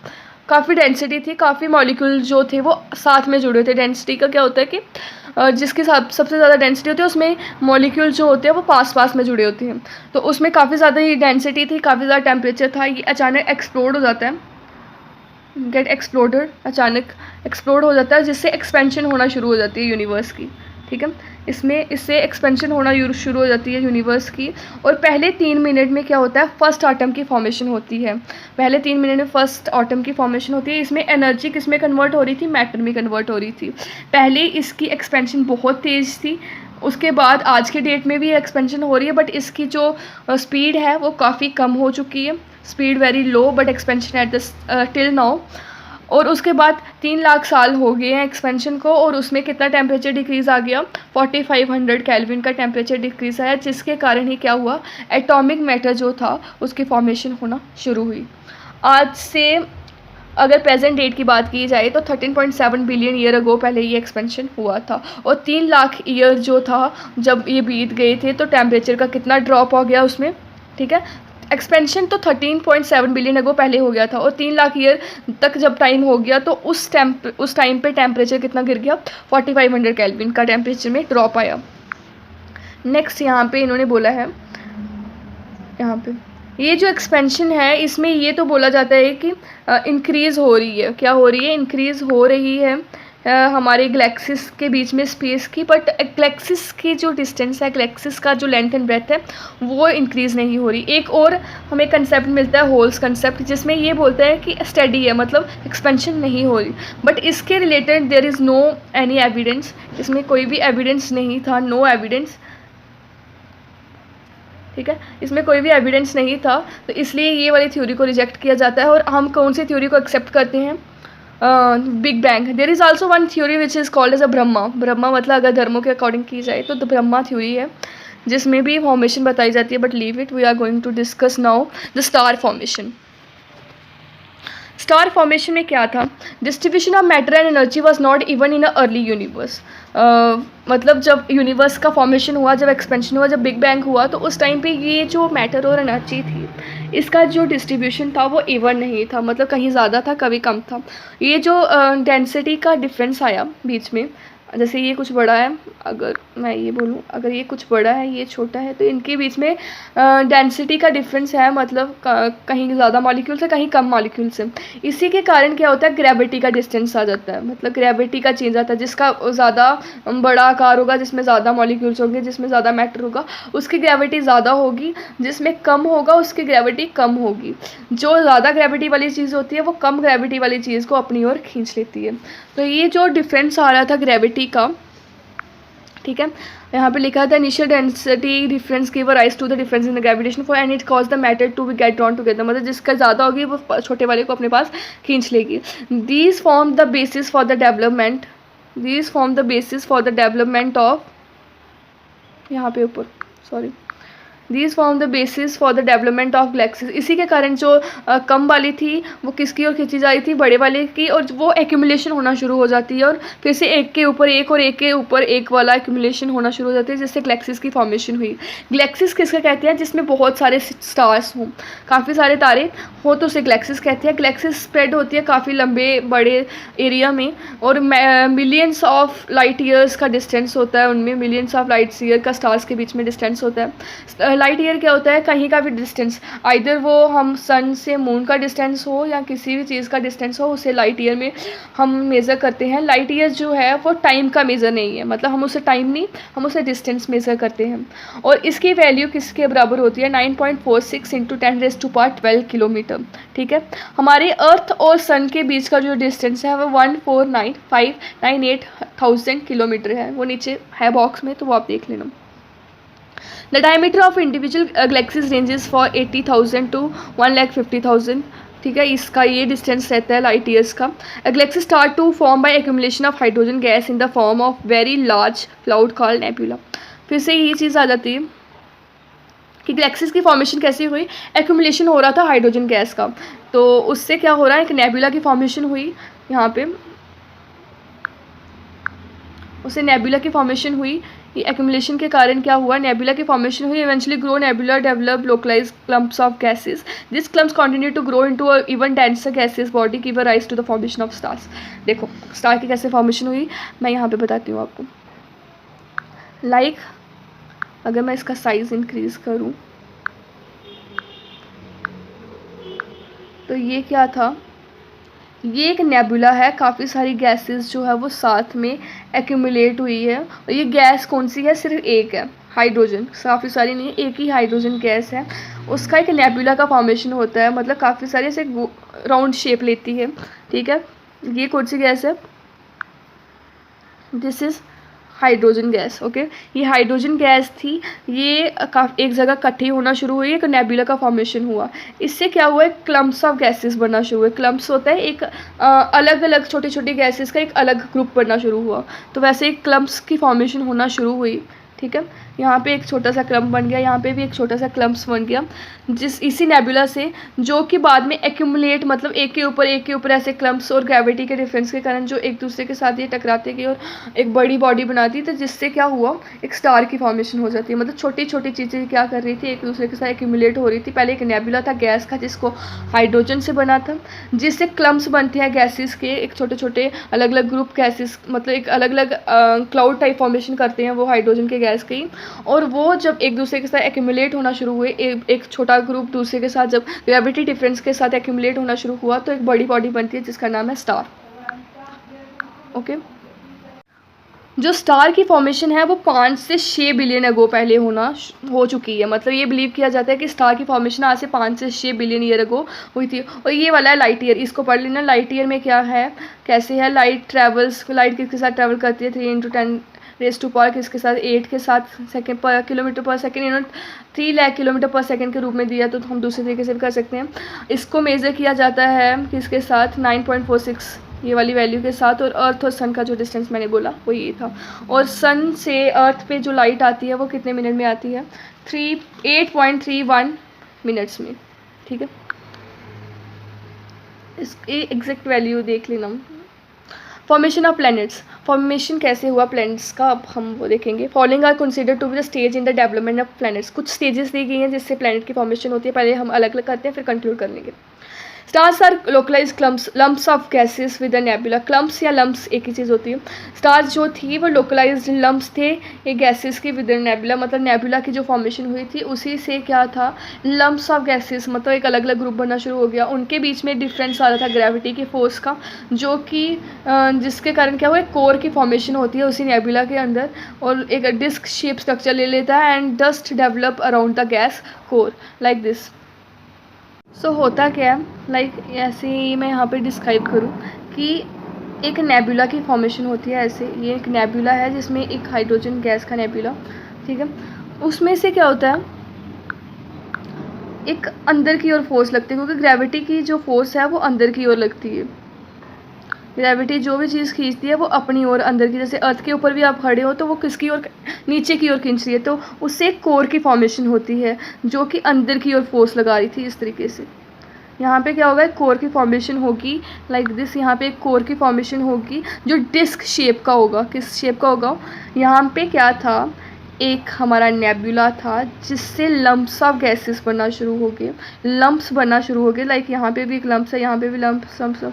काफ़ी डेंसिटी थी, काफ़ी मॉलिक्यूल जो थे वो साथ में जुड़े थे। डेंसिटी का क्या होता है कि जिसके सबसे ज़्यादा डेंसिटी होती है उसमें मॉलिक्यूल जो होते हैं वो पास पास में जुड़े होते हैं, तो उसमें काफ़ी ज़्यादा ही डेंसिटी थी, काफ़ी ज़्यादा टेम्परेचर था। ये अचानक एक्सप्लोड हो जाता है, गेट एक्सप्लोडेड, अचानक एक्सप्लोड हो जाता है, जिससे एक्सपेंशन होना शुरू हो जाती है यूनिवर्स की, ठीक है। इससे एक्सपेंशन होना शुरू हो जाती है यूनिवर्स की। और पहले 3 मिनट में क्या होता है, फर्स्ट आटम की फॉर्मेशन होती है। पहले 3 मिनट में फर्स्ट आटम की फॉर्मेशन होती है। इसमें एनर्जी किस में कन्वर्ट हो रही थी, मैटर में कन्वर्ट हो रही थी। पहले इसकी एक्सपेंशन बहुत तेज़ थी, उसके बाद आज के डेट में भी एक्सपेंशन हो रही है, बट इसकी जो स्पीड है वो काफ़ी कम हो चुकी है। Speed very low but expansion at the till now. और उसके बाद 3 लाख साल हो गए हैं एक्सपेंशन को, और उसमें कितना टेम्परेचर डिक्रीज़ आ गया, 4500 केल्विन का टेम्परेचर डिक्रीज़ आया, जिसके कारण ही क्या हुआ, एटॉमिक मैटर जो था उसकी फॉर्मेशन होना शुरू हुई। आज से अगर प्रेजेंट डेट की बात की जाए तो 13.7 बिलियन ईयर अगो पहले ये एक्सपेंशन हुआ था। और 3 लाख ईयर जो था जब ये बीत गए थे, तो टेम्परेचर का कितना ड्रॉप हो गया उसमें, ठीक है। एक्सपेंशन तो 13.7 बिलियन अगो पहले हो गया था, और 3 लाख ईयर तक जब टाइम हो गया तो उस टाइम पे टेम्परेचर कितना गिर गया, 4500 केल्विन का टेम्परेचर में ड्रॉप आया। नेक्स्ट यहाँ पे इन्होंने बोला है, यहाँ पे ये जो एक्सपेंशन है इसमें ये तो बोला जाता है कि इंक्रीज़ हो रही है, क्या हो रही है, इंक्रीज़ हो रही है हमारे गैलेक्सीज के बीच में स्पेस की, बट गैलेक्सीज की जो डिस्टेंस है, गैलेक्सीज का जो लेंथ एंड ब्रेथ है वो इंक्रीज़ नहीं हो रही। एक और हमें कंसेप्ट मिलता है, होल्स कंसेप्ट, जिसमें ये बोलता है कि स्टडी है, मतलब एक्सपेंशन नहीं हो रही, बट इसके related there is no any evidence, इसमें कोई भी एविडेंस नहीं था, नो एविडेंस, ठीक है। इसमें कोई भी एविडेंस नहीं था, तो इसलिए ये वाली थ्योरी को रिजेक्ट किया जाता है। और हम कौन सी थ्योरी को एक्सेप्ट करते हैं, big bang. There is also one theory which is called as a Brahma. Brahma मतलब अगर धर्मों के अकॉर्डिंग की जाए तो ब्रह्मा थ्योरी है, जिसमें भी फॉर्मेशन बताई जाती है, but leave it, we are going to discuss now the star formation. Star formation में क्या था, distribution of matter and energy was not even in a early universe. मतलब जब यूनिवर्स का फॉर्मेशन हुआ, जब एक्सपेंशन हुआ, जब बिग बैंग हुआ, तो उस टाइम पे ये जो मैटर और एनर्जी थी, इसका जो डिस्ट्रीब्यूशन था वो इवन नहीं था, मतलब कहीं ज़्यादा था, कभी कम था। ये जो डेंसिटी का डिफरेंस आया बीच में, जैसे ये कुछ बड़ा है, अगर मैं ये बोलूँ, अगर ये कुछ बड़ा है, ये छोटा है, तो इनके बीच में डेंसिटी का डिफरेंस है, मतलब कहीं ज़्यादा मॉलिक्यूल्स है, कहीं कम मॉलिक्यूल्स है। इसी के कारण क्या होता है, ग्रेविटी का डिस्टेंस आ जाता है, मतलब ग्रेविटी का चेंज आता है। जिसका ज़्यादा बड़ा आकार होगा, जिसमें ज़्यादा मॉलिक्यूल्स होंगे, जिसमें ज़्यादा मैटर होगा, उसकी ग्रेविटी ज़्यादा होगी, जिसमें कम होगा उसकी ग्रेविटी कम होगी। जो ज़्यादा ग्रेविटी वाली चीज़ होती है वो कम ग्रेविटी वाली चीज़ को अपनी ओर खींच लेती है। तो ये जो डिफरेंस आ रहा था ग्रेविटी का, ठीक है, यहाँ पे लिखा था initial density difference give rise to the difference in the gravitation force and it cause the matter to be get drawn together, मतलब जिसका ज़्यादा होगी वो छोटे वाले को अपने पास खींच लेगी। These form the basis for the development, these form the basis for the development of, यहाँ पे ऊपर sorry, these form the basis for the development of galaxies. इसी के कारण जो कम वाली थी वो किसकी ओर खींची जा रही थी, बड़े वाले की, और वो एक्यूमुलेशन होना शुरू हो जाती है, और फिर से एक के ऊपर एक और एक के ऊपर एक वाला एक्यूमुलेशन होना शुरू हो जाती है, जिससे गैलेक्सीज की फॉर्मेशन हुई। गैलेक्सीज किसके कहते हैं, जिसमें बहुत सारे स्टार्स हों, काफ़ी सारे तारे हो, तो उसे गैलेक्सीज कहते हैं। गैलेक्सीज स्प्रेड होती है काफ़ी लंबे बड़े एरिया में, और मिलियंस ऑफ लाइट ईयर्स का डिस्टेंस होता है उनमें, मिलियंस ऑफ लाइट ईयर का स्टार्स के बीच में डिस्टेंस होता है। लाइट ईयर क्या होता है, कहीं का भी डिस्टेंस, आइदर वो हम सन से मून का डिस्टेंस हो या किसी भी चीज़ का डिस्टेंस हो, उसे लाइट ईयर में हम मेज़र करते हैं। लाइट ईयर जो है वो टाइम का मेज़र नहीं है, मतलब हम उसे टाइम नहीं, हम उसे डिस्टेंस मेज़र करते हैं। और इसकी वैल्यू किसके बराबर होती है, 9.46 इंटू 10⁻12 किलोमीटर, ठीक है। हमारे अर्थ और सन के बीच का जो डिस्टेंस है वो 149,598,000 किलोमीटर है, वो नीचे है बॉक्स में, तो वो आप देख लेना। The diameter of individual galaxies ranges for 80,000 to 1,50,000, ठीक है, इसका ये डिस्टेंस रहता है लाइट ईयर्स का। Galaxy start to form by accumulation of hydrogen gas in the form of very large cloud called nebula. फिर से ये चीज़ आ जाती है कि गैलेक्सीज की फॉर्मेशन कैसे हुई, एक्यूमुलेशन हो रहा था हाइड्रोजन गैस का, तो उससे क्या हो रहा है, एक नेबुला की फॉर्मेशन हुई, यहाँ पे उससे नेबुला की फॉर्मेशन हुई। एक्यूमुलेशन के कारण क्या हुआ, नेबुला की फॉर्मेशन हुई। Eventually grow nebula develop localize clumps of gases, this clumps continue to grow into a even denser gases body give rise to the formation of stars. देखो star की कैसे फॉर्मेशन हुई, मैं यहाँ पे बताती हूँ आपको। लाइक अगर मैं इसका साइज इंक्रीज करूँ तो ये क्या था, ये एक नेबुला है, काफ़ी सारी गैसेस जो है वो साथ में एक्यूमुलेट हुई है। और ये गैस कौन सी है? सिर्फ एक है, हाइड्रोजन। काफ़ी सारी नहीं, एक ही हाइड्रोजन गैस है, उसका एक नेबुला का फॉर्मेशन होता है, मतलब काफ़ी सारी ऐसे राउंड शेप लेती है। ठीक है, ये कौन सी गैस है? This is hydrogen gas. Okay, ये हाइड्रोजन गैस थी, ये एक जगह इकट्ठी होना शुरू हुई, एक नेबुला का फॉर्मेशन हुआ। इससे क्या हुआ? एक क्लम्प्स ऑफ गैसेस बनना शुरू हुए। क्लम्प्स होता है एक अलग अलग छोटी छोटी गैसेस का एक अलग ग्रुप बनना शुरू हुआ, तो वैसे एक क्लम्प्स की फॉर्मेशन होना शुरू हुई। ठीक है, यहाँ पे एक छोटा सा क्लम्प बन गया, यहाँ पे भी एक छोटा सा क्लम्प्स बन गया, इसी नेबुला से, जो कि बाद में एक्यूमुलेट, मतलब एक के ऊपर ऐसे क्लम्प्स और ग्रेविटी के डिफरेंस के कारण जो एक दूसरे के साथ ये टकराते गए और एक बड़ी बॉडी बनाती, तो जिससे क्या हुआ? एक स्टार की फॉर्मेशन हो जाती है। मतलब छोटी छोटी चीज़ें क्या कर रही थी? एक दूसरे के साथ एक्यूमुलेट हो रही थी। पहले एक नेबुला था गैस का, जिसको हाइड्रोजन से बना था, जिससे क्लम्प्स बनते हैं गैसेस के, एक छोटे छोटे अलग अलग ग्रुप गैसेस, मतलब एक अलग अलग क्लाउड टाइप फॉर्मेशन करते हैं वो हाइड्रोजन के गैस के ही। और वो जब एक दूसरे के साथ एक्यूमुलेट होना शुरू हुए, एक छोटा ग्रुप दूसरे के साथ जब ग्रेविटी डिफरेंस के साथ एक्यूमुलेट होना शुरू हुआ, तो एक बड़ी बॉडी बनती है जिसका नाम है स्टार। ओके, जो स्टार की फॉर्मेशन है वो 5 से 6 बिलियन अगो पहले हो चुकी है। मतलब ये बिलीव किया जाता है कि स्टार की फॉर्मेशन आज से 5 से 6 बिलियन ईयर अगो हुई थी। और ये वाला है लाइट ईयर, इसको पढ़ लेना। लाइट ईयर में क्या है, कैसे है? लाइट किसके साथ ट्रैवल करती है? 3 × 10⁻⁴ किसके साथ? 8 के साथ सेकेंड पर किलोमीटर पर सेकेंड। इन्होंने 3 लाख किलोमीटर पर सेकेंड के रूप में दिया, तो हम दूसरे तरीके से भी कर सकते हैं। इसको मेज़र किया जाता है किसके साथ? 9.46 ये वाली वैल्यू के साथ। और अर्थ और सन का जो डिस्टेंस मैंने बोला वो ये था। और सन से अर्थ पे जो लाइट आती है वो कितने मिनट में आती है? 8.31 मिनट्स में। ठीक है, इसकी एग्जैक्ट वैल्यू देख लेना। फॉर्मेशन ऑफ प्लैनेट्स, फॉर्मेशन कैसे हुआ प्लैनेट्स का, अब हम वो देखेंगे। Following are consider to be the stage in the development of planets. कुछ स्टेजेस दी गई हैं जिससे प्लैनेट की फॉर्मेशन होती है। पहले हम अलग अलग करते हैं, फिर कंक्लूड कर लेंगे। Stars are localize lumps of gases with a nebula. Clumps या लम्प्स एक ही चीज़ होती है। स्टार्स जो थी वो लोकलाइज्ड लम्प्स थे ये गैसेस की विद अ नेबुला, मतलब नेबुला की जो फॉर्मेशन हुई थी उसी से क्या था? लम्प्स ऑफ गैसेस, मतलब एक अलग अलग ग्रुप बनना शुरू हो गया। उनके बीच में डिफरेंस आ रहा था ग्रेविटी की फोर्स का, जो कि जिसके कारण क्या हुआ? एक कोर की फॉर्मेशन होती है उसी नेबुला के अंदर, और एक डिस्क शेप स्ट्रक्चर ले लेता है and dust develop around the gas core like this. So होता क्या है, लाइक ऐसे ही मैं यहाँ पे डिस्क्राइब करूँ कि एक नेबुला की फॉर्मेशन होती है ऐसे। ये एक नेबुला है जिसमें एक हाइड्रोजन गैस का नेबुला, ठीक है। उसमें से क्या होता है, एक अंदर की ओर फोर्स लगती है, क्योंकि ग्रेविटी की जो फोर्स है वो अंदर की ओर लगती है। ग्रेविटी जो भी चीज़ खींचती है वो अपनी ओर अंदर की, जैसे अर्थ के ऊपर भी आप खड़े हो तो वो किसकी ओर? नीचे की ओर खींच रही है, तो उससे एक कोर की फॉर्मेशन होती है जो कि अंदर की ओर फोर्स लगा रही थी। इस तरीके से यहाँ पे क्या होगा? एक कोर की फॉर्मेशन होगी लाइक दिस। यहाँ पे एक कोर की फॉर्मेशन होगी जो डिस्क शेप का होगा। किस शेप का होगा? यहाँ पे क्या था? एक हमारा नेबुला था जिससे लम्प्स ऑफ गैसेस बनना शुरू हो गए, लम्प्स बनना शुरू हो गए। लाइक यहाँ पे भी एक लम्प्स है, यहाँ पे भी लम्प्स,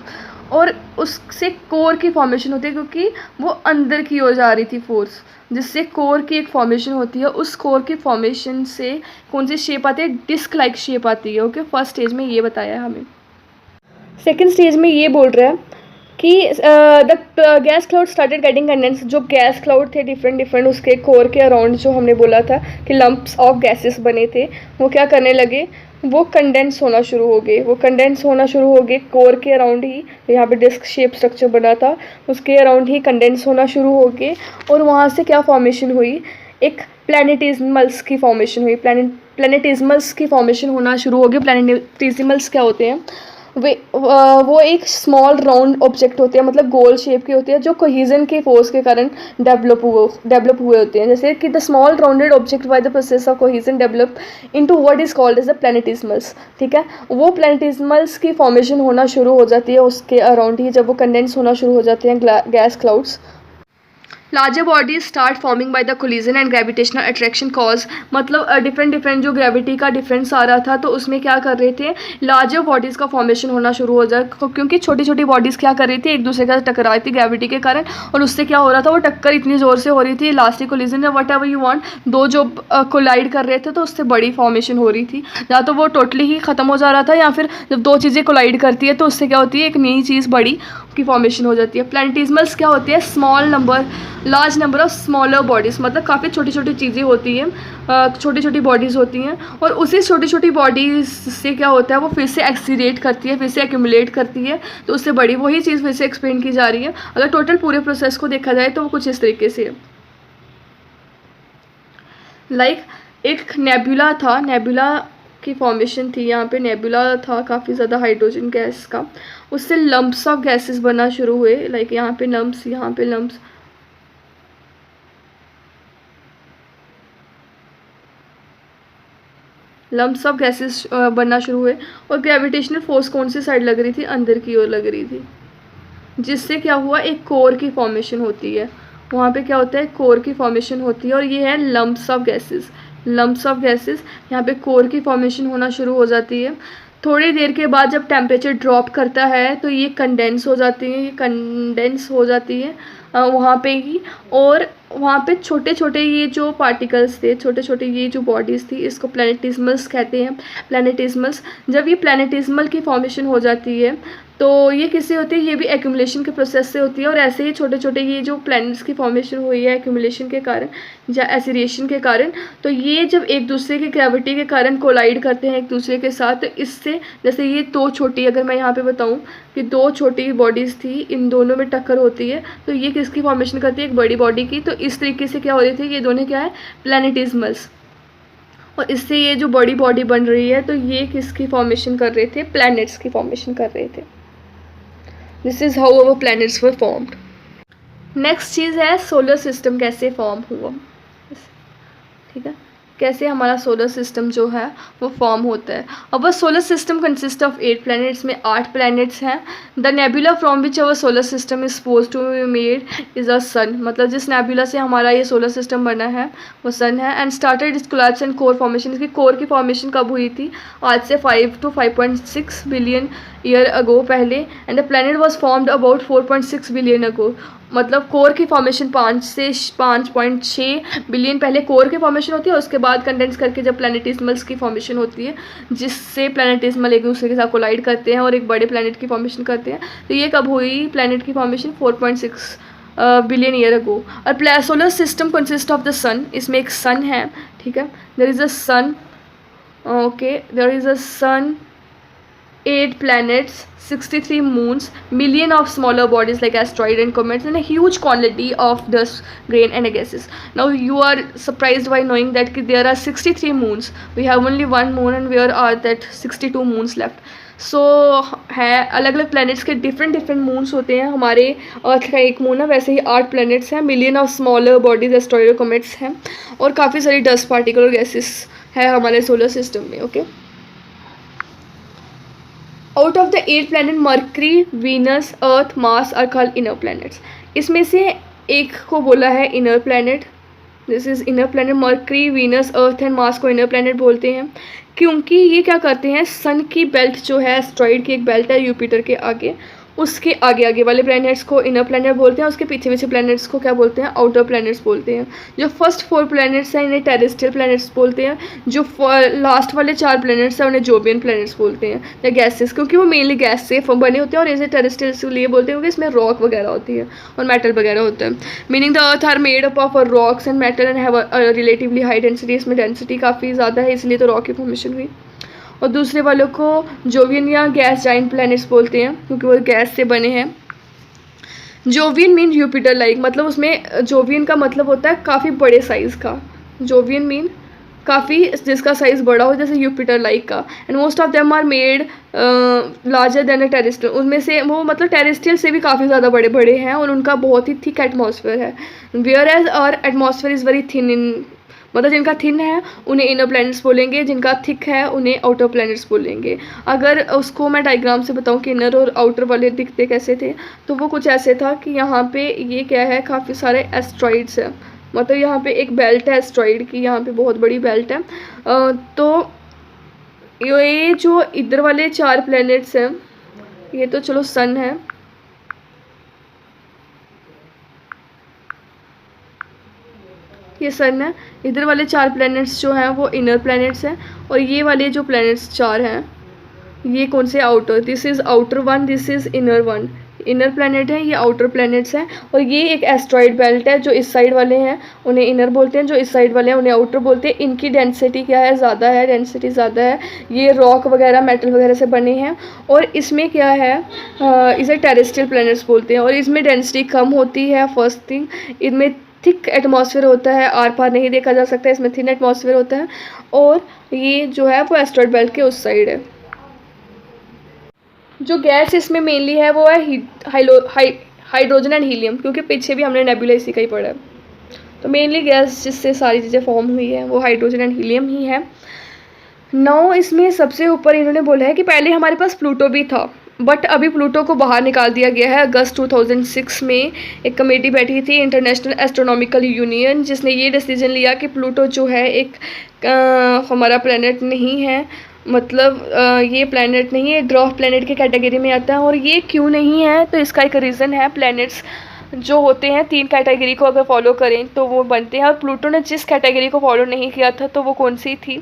और उससे कोर की फॉर्मेशन होती है क्योंकि वो अंदर की ओर जा रही थी फोर्स, जिससे कोर की एक फॉर्मेशन होती है। उस कोर की फॉर्मेशन से कौन सी शेप आती है? डिस्क लाइक शेप आती है। ओके, फर्स्ट स्टेज में ये बताया है हमें। सेकेंड स्टेज में ये बोल रहा है कि the gas cloud started getting condense. जो गैस क्लाउड थे डिफरेंट उसके कोर के अराउंड, जो हमने बोला था कि लम्प्स ऑफ गैसेस बने थे, वो क्या करने लगे? वो कंडेंस होना शुरू हो गए। वो कंडेंस होना शुरू हो गए कोर के अराउंड ही, यहाँ पे डिस्क शेप स्ट्रक्चर बना था उसके अराउंड ही कंडेंस होना शुरू हो गए। और वहाँ से क्या फॉर्मेशन हुई? एक प्लैनेटिज्मल्स की फॉर्मेशन हुई। प्लैनेटिज्मल्स की फॉर्मेशन होना शुरू हो गई। प्लैनेटिज्मल्स क्या होते हैं? वो एक स्मॉल राउंड ऑब्जेक्ट होते हैं, मतलब गोल शेप के होते हैं, जो कोहिजन के फोर्स के कारण डेवलप हुए होते हैं। जैसे कि the small rounded object by the process of cohesion develop into what is called as the planetesimals. ठीक है, वो प्लैनेटिज्मल्स की फॉर्मेशन होना शुरू हो जाती है उसके अराउंड ही, जब वो कंडेंस होना शुरू हो जाते हैं gas clouds. Larger bodies start forming by the collision and gravitational attraction cause, मतलब डिफरेंट जो ग्रेविटी का डिफरेंस आ रहा था तो उसमें क्या कर रहे थे, लार्जर बॉडीज़ का फॉर्मेशन होना शुरू हो जाए, क्योंकि छोटी छोटी बॉडीज़ क्या कर रही थी, एक दूसरे के साथ टकरा रही थी ग्रेविटी के कारण, और उससे क्या हो रहा था, वो टक्कर इतनी ज़ोर से हो रही थी, इलास्टिक कोलिजन या वट एवर यू वांट, दो जो कोलाइड कर रहे थे तो उससे बड़ी फॉर्मेशन हो रही थी, या तो वो टोटली ही ख़त्म हो जा रहा था, या फिर जब दो चीज़ें कोलाइड करती है तो उससे क्या होती है, एक नई चीज़ बड़ी की फॉर्मेशन हो जाती है। प्लैनेटिज्मल्स क्या होती है, large number of smaller bodies, मतलब काफ़ी छोटी छोटी चीज़ें होती हैं, छोटी छोटी बॉडीज़ होती हैं, और उसी छोटी छोटी बॉडीज़ से क्या होता है, वो फिर से एक्सीलेट करती है, फिर से एक्यूमुलेट करती है, तो उससे बड़ी वही चीज़ फिर से एक्सप्लेन की जा रही है। अगर टोटल पूरे प्रोसेस को देखा जाए तो वो कुछ इस तरीके से है। एक नेबुला था, नेबुला की फॉर्मेशन थी, यहाँ पे नेबुला था काफ़ी ज़्यादा हाइड्रोजन गैस का, उससे लम्प्स ऑफ गैसेस बनना शुरू हुए, यहाँ पे लम्प्स, यहाँ पे लम्प्स, लम्प्स ऑफ गैसेस बनना शुरू हुए, और ग्रेविटेशनल फोर्स कौन सी साइड लग रही थी, अंदर की ओर लग रही थी, जिससे क्या हुआ, एक कोर की फॉर्मेशन होती है, वहाँ पे क्या होता है, कोर की फॉर्मेशन होती है, और ये है लम्प्स ऑफ गैसेस, यहाँ पे कोर की फॉर्मेशन होना शुरू हो जाती है। थोड़ी देर के बाद जब टेम्परेचर ड्रॉप करता है तो ये कंडेंस हो जाती है, वहाँ पे ही, और वहाँ पे छोटे छोटे ये जो पार्टिकल्स थे, छोटे छोटे ये जो बॉडीज़ थी, इसको प्लैनेटिज्मल्स कहते हैं। प्लैनेटिज्मल्स, जब ये प्लैनेटिज्मल की फॉर्मेशन हो जाती है तो ये किससे होती है, ये भी एक्यूमुलेशन के प्रोसेस से होती है, और ऐसे ही छोटे छोटे ये जो प्लैनेट्स की फॉर्मेशन हुई है एक्यूमुलेशन के कारण या एसिरेशन के कारण, तो ये जब एक दूसरे की ग्रेविटी के कारण कोलाइड करते हैं एक दूसरे के साथ, तो इससे जैसे ये दो छोटी, अगर मैं यहाँ पे बताऊँ कि दो छोटी बॉडीज़ थी, इन दोनों में टक्कर होती है तो ये किसकी फॉर्मेशन करती है, एक बड़ी बॉडी की, तो इस तरीके से क्या हो रही थी, ये दोनों क्या है, प्लैनेटिज्मल्स, और इससे ये जो बड़ी बॉडी बन रही है तो ये किसकी फॉर्मेशन कर रहे थे, प्लैनेट्स की फॉर्मेशन कर रहे थे। This is how our planets were formed. Next चीज़ है सोलर सिस्टम कैसे फॉर्म हुआ, ठीक है, कैसे हमारा सोलर सिस्टम जो है वो फॉर्म होता है। अब solar system consist of 8 planets, में 8 प्लैनेट्स हैं। The nebula from which our solar system is suppose to be made is a sun, मतलब जिस नेबुला से हमारा ये सोलर सिस्टम बना है वो सन है। And started it's collapse and core formation, इसकी कोर की फॉर्मेशन कब हुई थी, आज से 5 to 5.6 बिलियन ईयर अगो पहले, and the planet was formed about 4.6 billion ago, मतलब कोर की फॉर्मेशन 5 से 5.6 बिलियन पहले कोर की फॉर्मेशन होती है, उसके बाद कंडेंस करके जब प्लैनेटिज्मल्स की फॉर्मेशन होती है, जिससे प्लैनेटिज्मल एक दूसरे के साथ कोलाइड करते हैं और एक बड़े प्लैनेट की फॉर्मेशन करते हैं, तो ये कब हुई प्लैनेट की फॉर्मेशन, 4.6 बिलियन ईयर अगो। और solar system consist of the sun, इसमें एक सन है, ठीक है, there is a sun, okay, there is a sun, 8 planets, 63 moons, million of smaller bodies like asteroids and comets, and a huge quantity of dust, grain and gases. Now you are surprised by knowing that there are 63 moons. We have only one moon, and where are that 62 moons left? सो है अलग अलग planets के different moons होते हैं। हमारे अर्थ का एक moon है, वैसे ही 8 प्लैनेट्स हैं, million of smaller bodies asteroid और कॉमेट्स हैं, और काफ़ी सारी डस्ट पार्टिकल और गैसेस है हमारे सोलर सिस्टम में। Okay, out of the 8 planet, Mercury, Venus, earth, Mars are called inner planets. इसमें से एक को बोला है inner planet, this is inner planet. Mercury, Venus, earth and Mars को इनर प्लैनेट बोलते हैं, क्योंकि ये क्या करते हैं, सन की बेल्ट जो है, एस्ट्रॉइड की एक बेल्ट है यूपिटर के आगे, उसके आगे आगे वाले प्लैनेट्स को इनर प्लैनेट बोलते हैं, उसके पीछे पीछे प्लैनेट्स को क्या बोलते हैं, आउटर प्लैनेट्स बोलते हैं। जो फर्स्ट 4 प्लैनेट्स हैं इन्हें टेरेस्ट्रियल प्लैनेट्स बोलते हैं, जो लास्ट वाले 4 प्लैनेट्स हैं उन्हें जोवियन प्लैनेट्स बोलते हैं, या गैसेस, क्योंकि वो मेनली गैस से बने होते हैं, और इसे टेरेस्ट्रियल इसलिए बोलते हैं क्योंकि इसमें रॉक वगैरह होती है और मेटल वगैरह होता है। Meaning the earth are made up of rocks and metal and have relatively high density, इसमें डेंसिटी काफ़ी ज़्यादा है, इसलिए तो रॉक की फॉर्मेशन हुई। और दूसरे वालों को जोवियन या गैस जाइंट प्लैनेट्स बोलते हैं, क्योंकि वो गैस से बने हैं। जोवियन मीन यूपिटर लाइक, मतलब उसमें जोवियन का मतलब होता है काफ़ी बड़े साइज़ का, जोवियन मीन काफ़ी जिसका साइज़ बड़ा हो, जैसे यूपिटर लाइक का। And most of them are made larger than a terrestrial, उनमें से वो मतलब टेरेस्ट्रियल से भी काफ़ी ज़्यादा बड़े बड़े हैं, और उनका बहुत ही थिक एटमॉस्फेयर है, whereas our atmosphere is very thin in मतलब जिनका थिन है उन्हें इनर प्लैनेट्स बोलेंगे, जिनका थिक है उन्हें आउटर प्लैनेट्स बोलेंगे। अगर उसको मैं डायग्राम से बताऊं कि इनर और आउटर वाले दिखते कैसे थे, तो वो कुछ ऐसे था कि यहाँ पे ये क्या है, काफ़ी सारे एस्ट्रॉइड्स हैं। मतलब यहाँ पे एक बेल्ट है एस्ट्रॉइड की, यहाँ पे बहुत बड़ी बेल्ट है। तो ये जो इधर वाले 4 प्लैनेट्स हैं, ये तो चलो सन है, ये सन है। इधर वाले 4 प्लैनेट्स जो हैं वो इनर प्लैनेट्स हैं, और ये वाले जो प्लैनेट्स 4 हैं ये कौन से, outer. This is outer one, this is inner one. Inner planet है, ये आउटर प्लैनेट्स हैं। और ये एक एस्ट्रॉइड बेल्ट है, जो इस साइड वाले हैं उन्हें इनर बोलते हैं, जो इस साइड वाले हैं उन्हें आउटर बोलते हैं। इनकी डेंसिटी क्या है, ज़्यादा है, डेंसिटी ज़्यादा है। ये रॉक वगैरह मेटल वगैरह से बने हैं। और इसमें क्या है, इसे टेरेस्ट्रियल प्लैनेट्स बोलते हैं। और इसमें डेंसिटी कम होती है, फर्स्ट थिंग। इनमें थिक एटमॉस्फेयर होता है, आर पार नहीं देखा जा सकता, इसमें थिन एटमॉस्फेयर होता है। और ये जो है वो एस्ट्रॉइड बेल्ट के उस साइड है। जो गैस इसमें मेनली है वो है हाइड्रोजन एंड हीलियम, क्योंकि पीछे भी हमने नेबुला इसी का ही पढ़ा है। तो मेनली गैस जिससे सारी चीज़ें फॉर्म हुई है वो हाइड्रोजन एंड हीलियम ही है। नौ इसमें सबसे ऊपर इन्होंने बोला है कि पहले हमारे पास प्लूटो भी था, बट अभी प्लूटो को बाहर निकाल दिया गया है। अगस्त 2006 में एक कमेटी बैठी थी, इंटरनेशनल एस्ट्रोनॉमिकल यूनियन, जिसने ये डिसीजन लिया कि प्लूटो जो है एक हमारा प्लेनेट नहीं है। मतलब ये प्लेनेट नहीं है, ड्वार्फ प्लेनेट की कैटेगरी में आता है। और ये क्यों नहीं है, तो इसका एक रीज़न है, प्लैनेट्स जो होते हैं 3 कैटेगरी को अगर फॉलो करें तो वो बनते हैं। और प्लूटो ने जिस कैटेगरी को फॉलो नहीं किया था, तो वो कौन सी थी,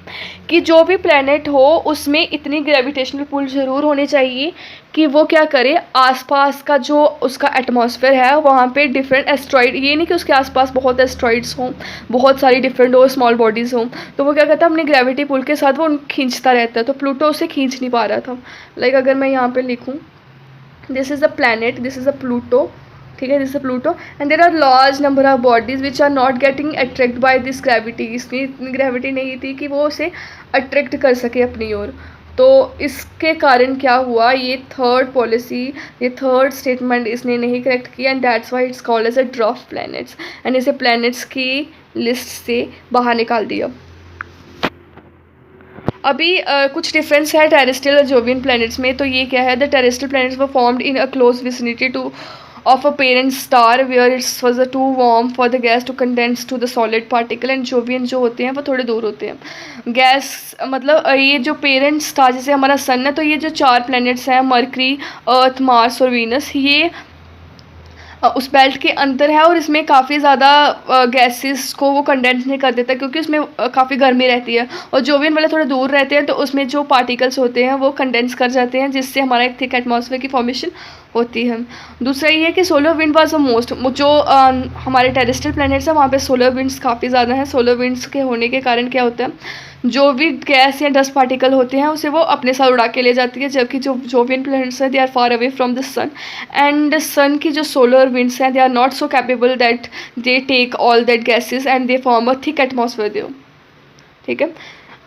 कि जो भी प्लैनेट हो उसमें इतनी ग्रेविटेशनल पुल ज़रूर होनी चाहिए कि वो क्या करे, आसपास का जो उसका एटमॉस्फेयर है वहाँ पे डिफरेंट एस्ट्रॉइड, ये नहीं कि उसके आसपास बहुत एस्ट्रॉइड्स हों, बहुत सारी डिफरेंट हो, स्मॉल बॉडीज़ हों, तो वो क्या करता है, अपनी ग्रेविटी पुल के साथ वो खींचता रहता है। तो प्लूटो उसे खींच नहीं पा रहा था। लाइक अगर मैं यहाँ पर लिखूँ, this is a planet, this is a Pluto, ठीक है, this Pluto, and there are large number of bodies which are not getting attract by this gravity. इसकी इतनी ग्रेविटी नहीं थी कि वो उसे अट्रैक्ट कर सके अपनी ओर। तो इसके कारण क्या हुआ, ये थर्ड पॉलिसी, ये थर्ड स्टेटमेंट इसने नहीं करेक्ट किया, and that's why it's called as a dwarf planets, एंड इसे प्लैनेट्स की लिस्ट से बाहर निकाल दिया। अभी कुछ डिफरेंस है टेरेस्ट्रियल और जोवियन प्लैनेट्स में। तो ये क्या है, the terrestrial planets were formed in a close vicinity to of a parent star where it was too warm for the gas to condense to the solid particle, and Jovian जो होते हैं वो थोड़े दूर होते हैं। गैस मतलब ये जो पेरेंट स्टार जैसे हमारा सन है, तो ये जो 4 प्लैनेट्स हैं, मरकरी, अर्थ, मार्स और वीनस, ये उस बेल्ट के अंदर है। और इसमें काफ़ी ज़्यादा गैसेस को वो कंडेंस नहीं कर देता, क्योंकि उसमें काफ़ी गर्मी रहती है। और जोवियन वाले थोड़े दूर रहते हैं, तो उसमें जो पार्टिकल्स होते हैं वो कंडेंस कर जाते हैं, जिससे हमारा एक थिक एटमॉस्फेयर की फॉर्मेशन होती है। दूसरा ये है कि solar wind was the most, जो हमारे टेरेस्ट्रियल प्लैनेट्स हैं वहाँ पे सोलर विंड्स काफ़ी ज़्यादा हैं। सोलर विंड्स के होने के कारण क्या होता है, जो भी गैस या डस्ट पार्टिकल होते हैं उसे वो अपने साथ उड़ा के ले जाती है, जबकि जो जोवियन प्लैनेट्स हैं they are far away from the sun, and sun की जो सोलर विंड्स हैं they are not so capable that they take all that gases and they form a thick atmosphere there, ठीक है।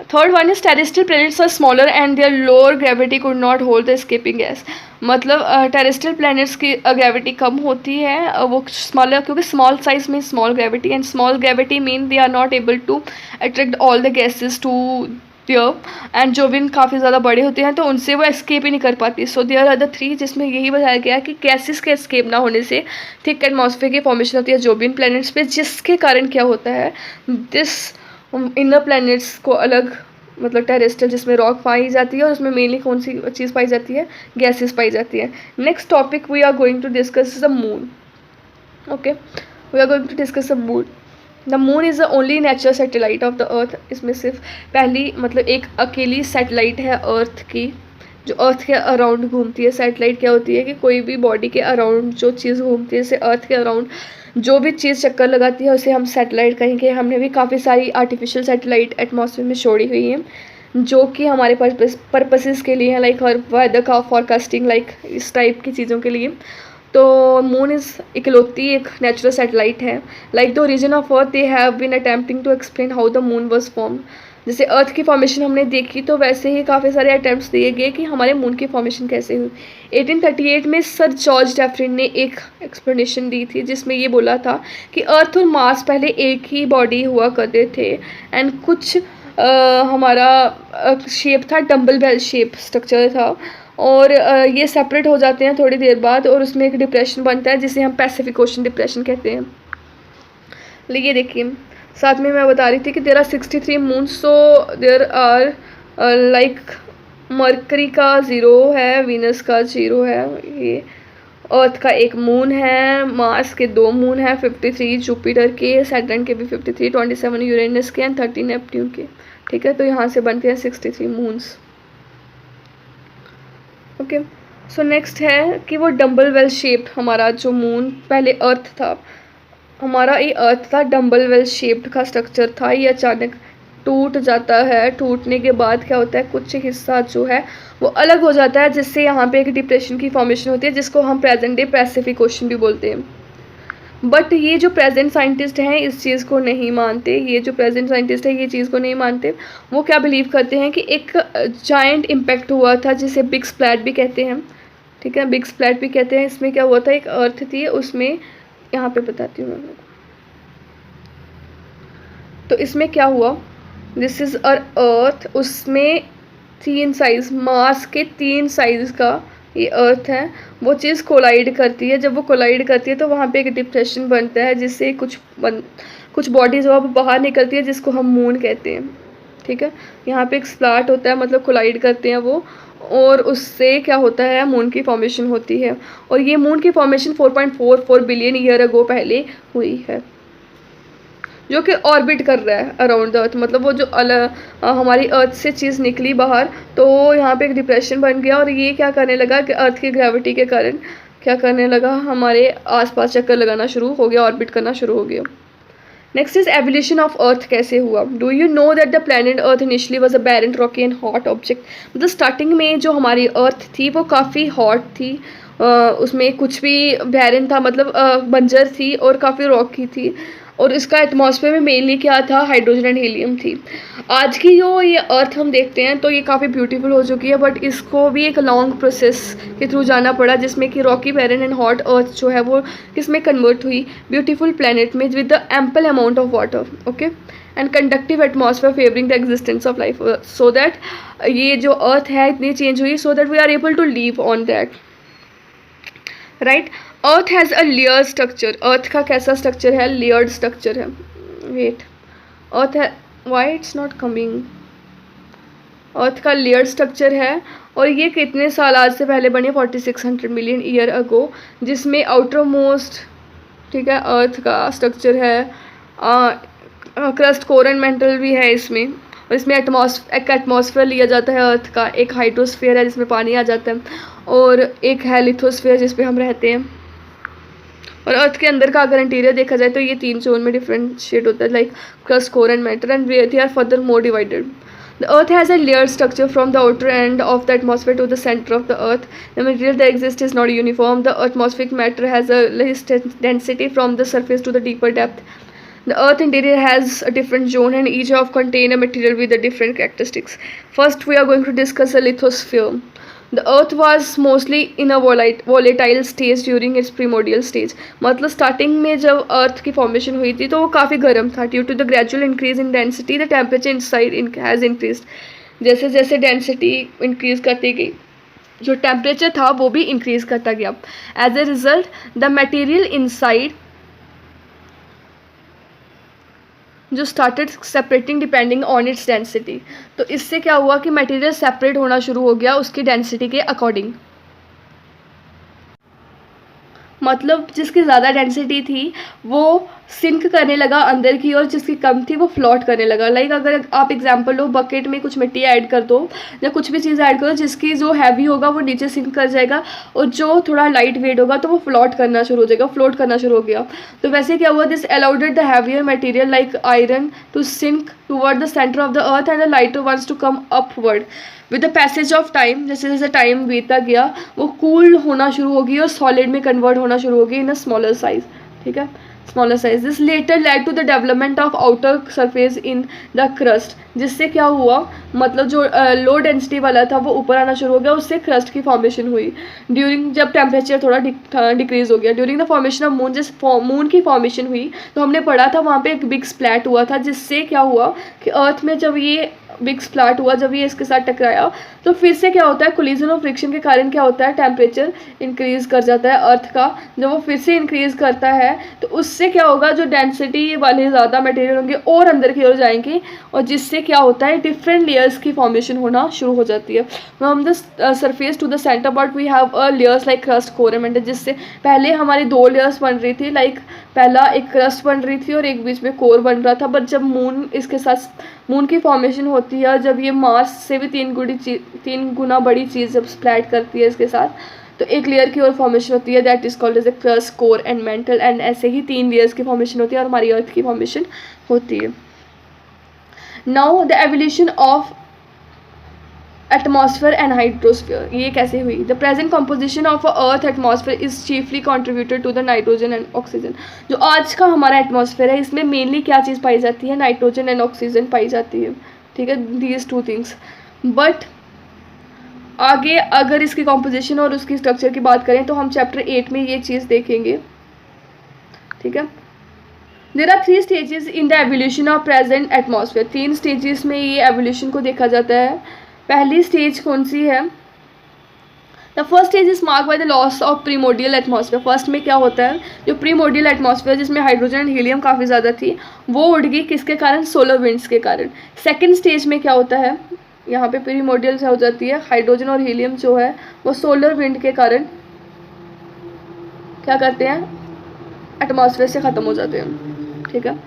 Third one is terrestrial planets are smaller and their lower gravity could not hold the escaping gas. मतलब terrestrial planets की gravity कम होती है, वो smaller, क्योंकि small size में small gravity, and small gravity mean they are not able to attract all the gases to there, and jovian काफ़ी ज़्यादा बड़े होते हैं तो उनसे वो एस्केप ही नहीं कर पाती। सो देयर आर द 3, जिसमें यही बताया गया कि गैसेस के एस्केप ना होने से थिक एटमॉस्फेयर की फॉर्मेशन होती है जोवियन प्लैनेट्स पे, जिसके कारण क्या होता है, दिस इनर प्लैनेट्स को अलग, मतलब टेरेस्ट्रियल जिसमें रॉक पाई जाती है, और उसमें मेनली कौन सी चीज़ पाई जाती है, गैसेस पाई जाती है। Next topic we are going to discuss the moon. Okay, we are going to discuss the moon. The moon is the only natural satellite of the earth. इसमें सिर्फ पहली मतलब एक अकेली सैटेलाइट है अर्थ की, जो अर्थ के अराउंड घूमती है। सैटेलाइट क्या होती है कि कोई भी बॉडी के अराउंड जो चीज़ घूमती है, जैसे अर्थ के अराउंड जो भी चीज़ चक्कर लगाती है उसे हम सैटेलाइट कहेंगे। हमने भी काफ़ी सारी आर्टिफिशियल सैटेलाइट एटमॉस्फेयर में छोड़ी हुई हैं, जो कि हमारे पर्पसेस के लिए हैं, लाइक हर वेदर का फॉरकास्टिंग, लाइक इस टाइप की चीज़ों के लिए। तो मून इज़ इकलौती एक नेचुरल सैटेलाइट है। Like the origin of earth they have been attempting to explain how the moon was form. जैसे अर्थ की फॉर्मेशन हमने देखी, तो वैसे ही काफ़ी सारे अटैम्प्ट्स दिए गए कि हमारे मून की फॉर्मेशन कैसे हुई। 1838 में सर जॉर्ज डैफ्रिन ने एक एक्सप्लेनेशन दी थी जिसमें ये बोला था कि अर्थ और मार्स पहले एक ही बॉडी हुआ करते थे, एंड कुछ हमारा शेप था, डम्बल बेल शेप स्ट्रक्चर था, और ये सेपरेट हो जाते हैं थोड़ी देर बाद, और उसमें एक डिप्रेशन बनता है जिसे हम पैसिफिक ओशन डिप्रेशन कहते हैं। ये देखिए, साथ में मैं बता रही थी कि there are 63 moon, so there are like Mercury का 0 है, वीनस का 0 है, ये अर्थ का 1 मून है, मार्स के 2 मून है, 53 जुपिटर के, सैटर्न के भी 53, 27 यूरेनस के एंड 30 नेपट्यून के। ठीक है, तो यहाँ से बनते हैं 63 मून्स। ओके, सो नेक्स्ट है कि वो डम्बल वेल शेप, हमारा जो मून पहले अर्थ था, हमारा ये अर्थ था डम्बल वेल शेप्ड का स्ट्रक्चर था, ये अचानक टूट जाता है। टूटने के बाद क्या होता है, कुछ हिस्सा जो है वो अलग हो जाता है, जिससे यहाँ पे एक डिप्रेशन की फॉर्मेशन होती है, जिसको हम प्रेजेंट डे पैसिफिक ओशन भी बोलते हैं। बट ये जो प्रेजेंट साइंटिस्ट हैं इस चीज़ को नहीं मानते, ये जो प्रेजेंट साइंटिस्ट है ये चीज़ को नहीं मानते। वो क्या बिलीव करते हैं कि एक जायंट इम्पैक्ट हुआ था जिसे बिग स्प्लैट भी कहते हैं। ठीक है, बिग स्प्लैट भी कहते हैं। इसमें क्या हुआ था, एक अर्थ थी, उसमें यहाँ पे बताती हूँ मैं। तो इसमें क्या हुआ, दिस इज अर अर्थ, उसमें 3 साइज, मास के 3 साइज का ये अर्थ है, वो चीज़ कोलाइड करती है। जब वो कोलाइड करती है तो वहाँ पे एक डिप्रेशन बनता है, जिससे कुछ बॉडीज अब बाहर निकलती है, जिसको हम मून कहते हैं। ठीक है, यहाँ पे एक स्प्लाट होता है, मतलब कोलाइड करते हैं वो, और उससे क्या होता है, मून की फॉर्मेशन होती है। और ये मून की फॉर्मेशन 4.44 बिलियन ईयर अगो पहले हुई है, जो कि ऑर्बिट कर रहा है अराउंड द अर्थ। मतलब वो जो हमारी अर्थ से चीज़ निकली बाहर, तो यहाँ पे एक डिप्रेशन बन गया, और ये क्या करने लगा कि अर्थ की ग्रेविटी के कारण क्या करने लगा, हमारे आसपास चक्कर लगाना शुरू हो गया, ऑर्बिट करना शुरू हो गया। Next is evolution of earth कैसे हुआ। Do you know that the planet earth initially was a barren rocky and hot object. मतलब स्टार्टिंग में जो हमारी अर्थ थी वो काफ़ी हॉट थी, उसमें कुछ भी बैरन था, मतलब बंजर थी और काफ़ी रॉकी थी, और इसका एटमॉस्फेयर में मेनली क्या था, हाइड्रोजन एंड हीलियम थी। आज की जो ये अर्थ हम देखते हैं तो ये काफ़ी ब्यूटीफुल हो चुकी है, बट इसको भी एक लॉन्ग प्रोसेस के थ्रू जाना पड़ा, जिसमें कि rocky, barren and hot earth जो है वो किसमें कन्वर्ट हुई, ब्यूटीफुल प्लैनेट में with the ample amount of water, okay, and conductive atmosphere favouring the existence of life, so that ये जो अर्थ है इतनी चेंज हुई, so that we are able to live on that, right. Earth has a layer structure, earth का कैसा structure है, layered structure है। Wait, earth है, वाई इट्स नॉट कमिंग, अर्थ का लेयर्ड स्ट्रक्चर है, और ये कितने साल आज से पहले बने, 4600 मिलियन ईयर अगो, जिसमें आउटर मोस्ट, ठीक है, अर्थ का स्ट्रक्चर है, क्रस्ट, कोर एंड मेंटल भी है इसमें, और इसमें एक एटमॉस्फेयर लिया जाता है अर्थ का, एक हाइड्रोस्फीयर है जिसमें पानी आ जाता है, और एक है लिथोस्फीयर जिस पे हम रहते हैं। और अर्थ के अंदर का अगर इंटीरियर देखा जाए तो ये 3 जोन में डिफरेंशिएट होता है, like crust, core and mantle, and they are further more divided. The earth has a layered structure from the outer end of the atmosphere to the center of the earth. The material that exists is not uniform. The atmospheric matter has a less density from the surface to the deeper depth. The earth interior has a different zone, and each of contain a material with a different characteristics. First, we are going to discuss a lithosphere. The earth was mostly in a volatile stage during its primordial stage. मतलब starting में जब अर्थ की formation हुई थी तो वो काफ़ी गर्म था। Due to the gradual increase in density the temperature inside has increase. जैसे जैसे डेंसिटी इंक्रीज करती गई, जो टेम्परेचर था वो भी इंक्रीज करता गया। As a result the material inside जो started separating depending on its density. तो इससे क्या हुआ कि मटेरियल सेपरेट होना शुरू हो गया उसकी डेंसिटी के अकॉर्डिंग। मतलब जिसकी ज़्यादा डेंसिटी थी वो सिंक करने लगा अंदर की, और जिसकी कम थी वो फ्लोट करने लगा। लाइक अगर आप एग्जांपल लो, बकेट में कुछ मिट्टी ऐड कर दो या कुछ भी चीज़ ऐड करो, जिसकी जो हैवी होगा वो नीचे सिंक कर जाएगा, और जो थोड़ा लाइट वेट होगा तो वो फ्लोट करना शुरू हो जाएगा, फ्लोट करना शुरू हो गया। तो वैसे क्या हुआ, this allowed the heavier material like iron to sink toward the centre of the earth and the lighter ones to come upward. With the passage of time, जैसे जैसे टाइम बीतता गया वो कूल होना शुरू होगी और सॉलिड में कन्वर्ट होना शुरू होगी इन अ स्मॉलर साइज। ठीक है, smaller size. This later led to the development of outer surface in the crust, जिससे क्या हुआ, मतलब जो लो डेंसिटी वाला था वो ऊपर आना शुरू हो गया, उससे क्रस्ट की फॉर्मेशन हुई ड्यूरिंग, जब टेम्परेचर थोड़ा डिक्रीज हो गया। During the formation of moon, जिस मून की फॉर्मेशन हुई तो हमने पढ़ा था वहाँ पे एक बिग स्प्लैट हुआ था, जिससे क्या हुआ कि अर्थ में जब ये बिग स्प्लैट हुआ, जब ये इसके साथ टकराया तो फिर से क्या होता है, कोलिजन और फ्रिक्शन के कारण क्या होता है, टेम्परेचर इंक्रीज कर जाता है अर्थ का। जब वो फिर से इंक्रीज करता है तो उससे क्या होगा, जो डेंसिटी वाले ज़्यादा मटेरियल होंगे और अंदर की ओर जाएंगे, और जिससे क्या होता है, डिफरेंट लेयर्स की फॉर्मेशन होना शुरू हो जाती है। From the surface to the centre but we have a layers like crust, core and mantle, जिससे पहले हमारी 2 लेयर्स बन रही थी, लाइक पहला एक क्रस्ट बन रही थी और एक बीच में कोर बन रहा था। बट जब मून इसके साथ मून की फॉर्मेशन होती है, जब ये मास से भी 3 गुना बड़ी चीज़ जब स्प्लैट करती है इसके साथ, तो एक लेयर की और फॉर्मेशन होती है, that is called as a crust, core and mantle. And ऐसे ही 3 लेयर्स की फॉर्मेशन होती है और हमारी अर्थ की फॉर्मेशन होती है। Now the evolution of atmosphere and hydrosphere, ये कैसे हुई? The present composition of earth atmosphere is chiefly contributed to the nitrogen and oxygen. जो आज का हमारा एटमॉस्फेयर है, इसमें मेनली क्या चीज़ पाई जाती है, नाइट्रोजन एंड ऑक्सीजन पाई जाती है, ठीक है, दीज 2 थिंग्स। बट आगे अगर इसकी कॉम्पोजिशन और उसकी स्ट्रक्चर की बात करें तो हम चैप्टर 8 में ये चीज़ देखेंगे, ठीक है। There are 3 stages in the evolution of present atmosphere. 3 stages में ये एवोल्यूशन को देखा जाता है। पहली स्टेज कौन सी है? The first stage is mark by the loss of primordial atmosphere. First में क्या होता है, जो प्रीमोडियल एटमॉस्फेयर जिसमें हाइड्रोजन एंड हीलियम काफ़ी ज़्यादा थी, वो उड़ गई, किसके कारण? सोलर विंड्स के कारण। सेकेंड स्टेज में क्या होता है, यहाँ पे प्रीमोडियल हो जाती है, हाइड्रोजन और हीलियम जो है वो सोलर विंड के कारण क्या करते हैं, एटमॉस्फेयर से ख़त्म हो जाते हैं, ठीक है।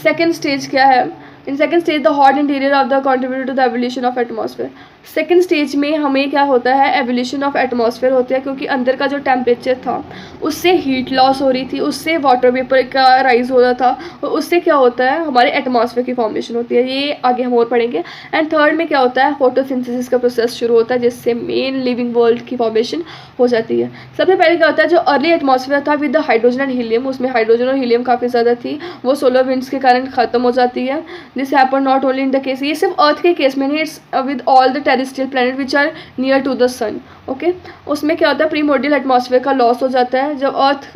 सेकेंड स्टेज क्या है? In second stage the hot interior of the contribute to the evolution of atmosphere. Second stage में हमें क्या होता है, एवोल्यूशन ऑफ एटमॉस्फेयर होता है, क्योंकि अंदर का जो टेम्परेचर था उससे हीट लॉस हो रही थी, उससे वाटर वेपर का राइज हो रहा था, और उससे क्या होता है, हमारे एटमॉस्फेयर की फॉर्मेशन होती है। ये आगे हम और पढ़ेंगे। एंड थर्ड में क्या होता है, फोटोसिंथेसिस का प्रोसेस शुरू होता है, जिससे मेन लिविंग वर्ल्ड की फॉर्मेशन हो जाती है। सबसे पहले क्या होता है, जो अर्ली एटमॉस्फेयर था with the hydrogen and helium, उसमें हाइड्रोजन और हीलियम काफ़ी ज़्यादा थी, वो सोलर विंड्स के कारण ख़त्म हो जाती है। This happen not only in the case, ये सिर्फ अर्थ के केस में नहीं, it's with all the terrestrial planet which are near to the sun, okay. उसमें क्या होता है, प्रीमोडियल एटमॉस्फेयर का लॉस हो जाता है। जब अर्थ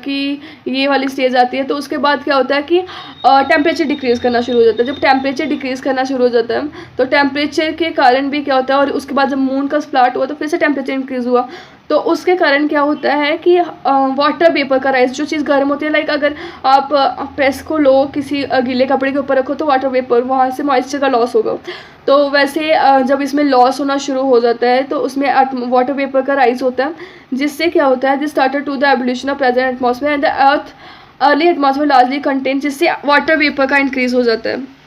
की ये वाली स्टेज आती है तो उसके बाद क्या होता है कि टेम्परेचर डिक्रीज़ करना शुरू हो जाता है। जब टेम्परेचर डिक्रीज़ करना शुरू हो जाता है तो टेम्परेचर के कारण भी क्या होता है, और उसके बाद जब मून का स्प्लैट हुआ तो फिर से टेम्परेचर इंक्रीज़ हुआ, तो उसके कारण क्या होता है कि वाटर वेपर का राइज, जो चीज़ गर्म होती है, लाइक अगर आप प्रेस को लो किसी गीले कपड़े के ऊपर रखो तो वाटर वेपर, वहाँ से मॉइस्चर का लॉस होगा। तो वैसे जब इसमें लॉस होना शुरू हो जाता है तो उसमें वाटर वेपर का राइज होता है, जिससे क्या होता है, this started to the evolution of present atmosphere and the earth early atmosphere largely contain, जिससे वाटर वेपर का इंक्रीज हो जाता है।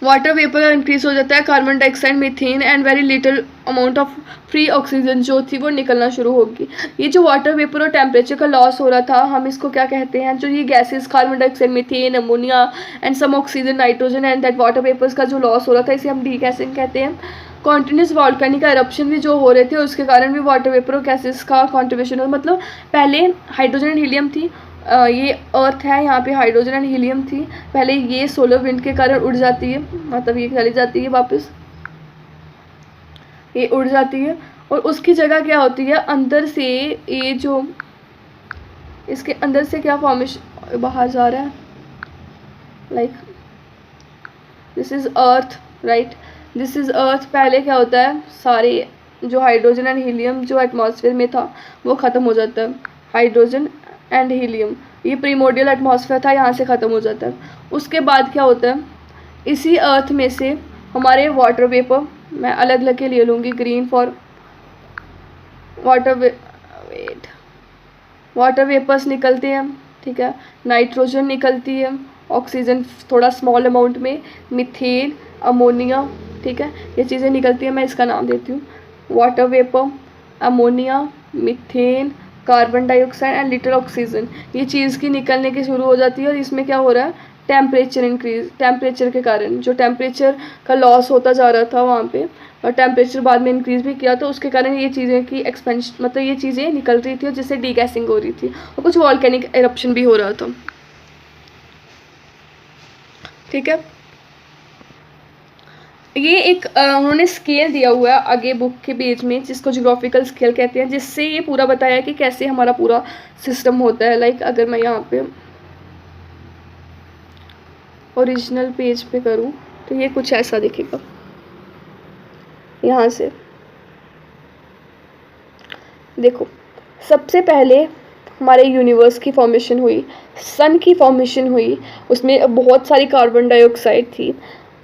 वाटर वेपर का इंक्रीज हो जाता है, carbon dioxide, methane and very little amount of free oxygen जो थी वो निकलना शुरू होगी। ये जो वाटर वेपर और टेम्परेचर का लॉस हो रहा था, हम इसको क्या कहते हैं, जो ये gases carbon dioxide, methane, ammonia and some oxygen, nitrogen and that water vapours का जो लॉस हो रहा था, इसे हम डीगैसिंग कहते हैं। कॉन्टिन्यूस वॉल्केनिक एरप्शन भी जो हो रहे थे उसके कारण भी वाटर वेपर और गैसेस का कॉन्ट्रीब्यूशन हो, मतलब पहले हाइड्रोजन एंड हीलियम थी, ये अर्थ है, यहाँ पे हाइड्रोजन एंड हीलियम थी, पहले ये सोलर विंड के कारण उड़ जाती है, मतलब ये चली जाती है वापस, ये उड़ जाती है, और उसकी जगह क्या होती है, अंदर से ये जो इसके अंदर से क्या फॉर्मेशन बाहर जा रहा है, like this is earth, right, this is earth. पहले क्या होता है, सारे जो हाइड्रोजन एंड हीलियम जो एटमॉस्फेयर में था वो ख़त्म हो जाता है, हाइड्रोजन एंड हीलियम, ये प्रीमोडियल एटमॉस्फेयर था, यहाँ से ख़त्म हो जाता है। उसके बाद क्या होता है, इसी अर्थ में से हमारे वाटर वेपर, मैं अलग अलग के लिए लूँगी, ग्रीन फॉर वाटर वेपर्स निकलते हैं, ठीक है, नाइट्रोजन निकलती है, ऑक्सीजन थोड़ा स्मॉल अमाउंट में, मीथेन, अमोनिया, ठीक है, ये चीज़ें निकलती हैं, मैं इसका नाम देती हूँ, water vapour, ammonia, methane, carbon dioxide and little oxygen, ये चीज़ की निकलने की शुरू हो जाती है, और इसमें क्या हो रहा है, टेम्परेचर इंक्रीज, टेम्परेचर के कारण जो टेम्परेचर का लॉस होता जा रहा था वहाँ पे, और टेम्परेचर बाद में इंक्रीज भी किया, तो उसके कारण ये चीज़ें की एक्सपेंशन, मतलब ये चीज़ें निकल रही थी और जिससे डीगैसिंग हो रही थी और कुछ वॉल्केनिक एरप्शन भी हो रहा था। ठीक है, ये एक उन्होंने स्केल दिया हुआ है आगे बुक के पेज में, जिसको ज्योग्राफिकल स्केल कहते हैं, जिससे ये पूरा बताया है कि कैसे हमारा पूरा सिस्टम होता है। लाइक अगर मैं यहाँ पे ओरिजिनल पेज पे करूँ तो ये कुछ ऐसा दिखेगा। यहाँ से देखो, सबसे पहले हमारे यूनिवर्स की फॉर्मेशन हुई, सन की फॉर्मेशन हुई, उसमें बहुत सारी कार्बन डाइऑक्साइड थी,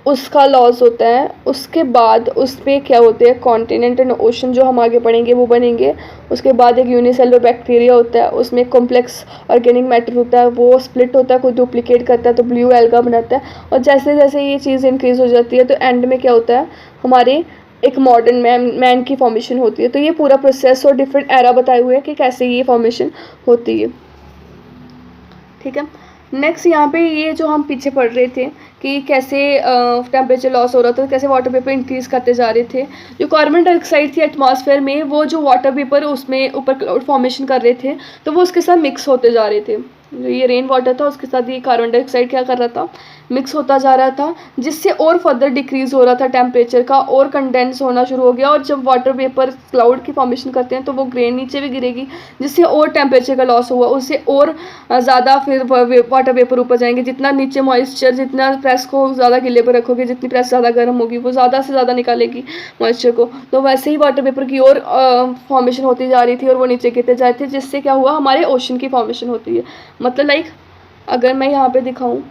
उसका लॉस होता है। उसके बाद उस पर क्या होते हैं, कॉन्टिनेंट एंड ओशन जो हम आगे पढ़ेंगे वो बनेंगे। उसके बाद एक यूनिसेलुलर बैक्टीरिया होता है, उसमें कॉम्प्लेक्स ऑर्गेनिक मैटर होता है, वो स्प्लिट होता है, कोई डुप्लीकेट करता है तो ब्लू एल्गा बनाता है। और जैसे जैसे ये चीज़ इंक्रीज़ हो जाती है तो एंड में क्या होता है, हमारे एक मॉडर्न मैन की फॉर्मेशन होती है। तो ये पूरा प्रोसेस और डिफरेंट एरा बताए हुए हैं कि कैसे ये फॉर्मेशन होती है। ठीक है, नेक्स्ट यहाँ पे ये जो हम पीछे पढ़ रहे थे कि कैसे टेम्परेचर लॉस हो रहा था, कैसे वाटर वेपर इंक्रीज़ करते जा रहे थे। जो कार्बन डाइऑक्साइड थी एटमॉस्फेयर में, वो जो वाटर वेपर उसमें ऊपर क्लाउड फॉर्मेशन कर रहे थे, तो वो उसके साथ मिक्स होते जा रहे थे। जो ये रेन वाटर था उसके साथ ये कार्बन डाइऑक्साइड क्या कर रहा था, मिक्स होता जा रहा था, जिससे और फर्दर डिक्रीज हो रहा था टेम्परेचर का, और कंडेंस होना शुरू हो गया। और जब वाटर वेपर क्लाउड की फॉर्मेशन करते हैं तो वो ग्रेन नीचे भी गिरेगी, जिससे और टेम्परेचर का लॉस हुआ, उससे और ज़्यादा फिर वाटर वेपर ऊपर जाएंगे। जितना नीचे मॉइस्चर, जितना प्रेस को ज़्यादा गिले पर रखोगे, जितनी प्रेस ज़्यादा गर्म होगी वो ज़्यादा से ज़्यादा निकालेगी मॉइस्चर को, तो वैसे ही वाटर वेपर की और फॉर्मेशन होती जा रही थी और वो नीचे गिरते जा रहे थे, जिससे क्या हुआ, हमारे ओशन की फॉर्मेशन होती है। मतलब लाइक अगर मैं यहाँ पे दिखाऊँ,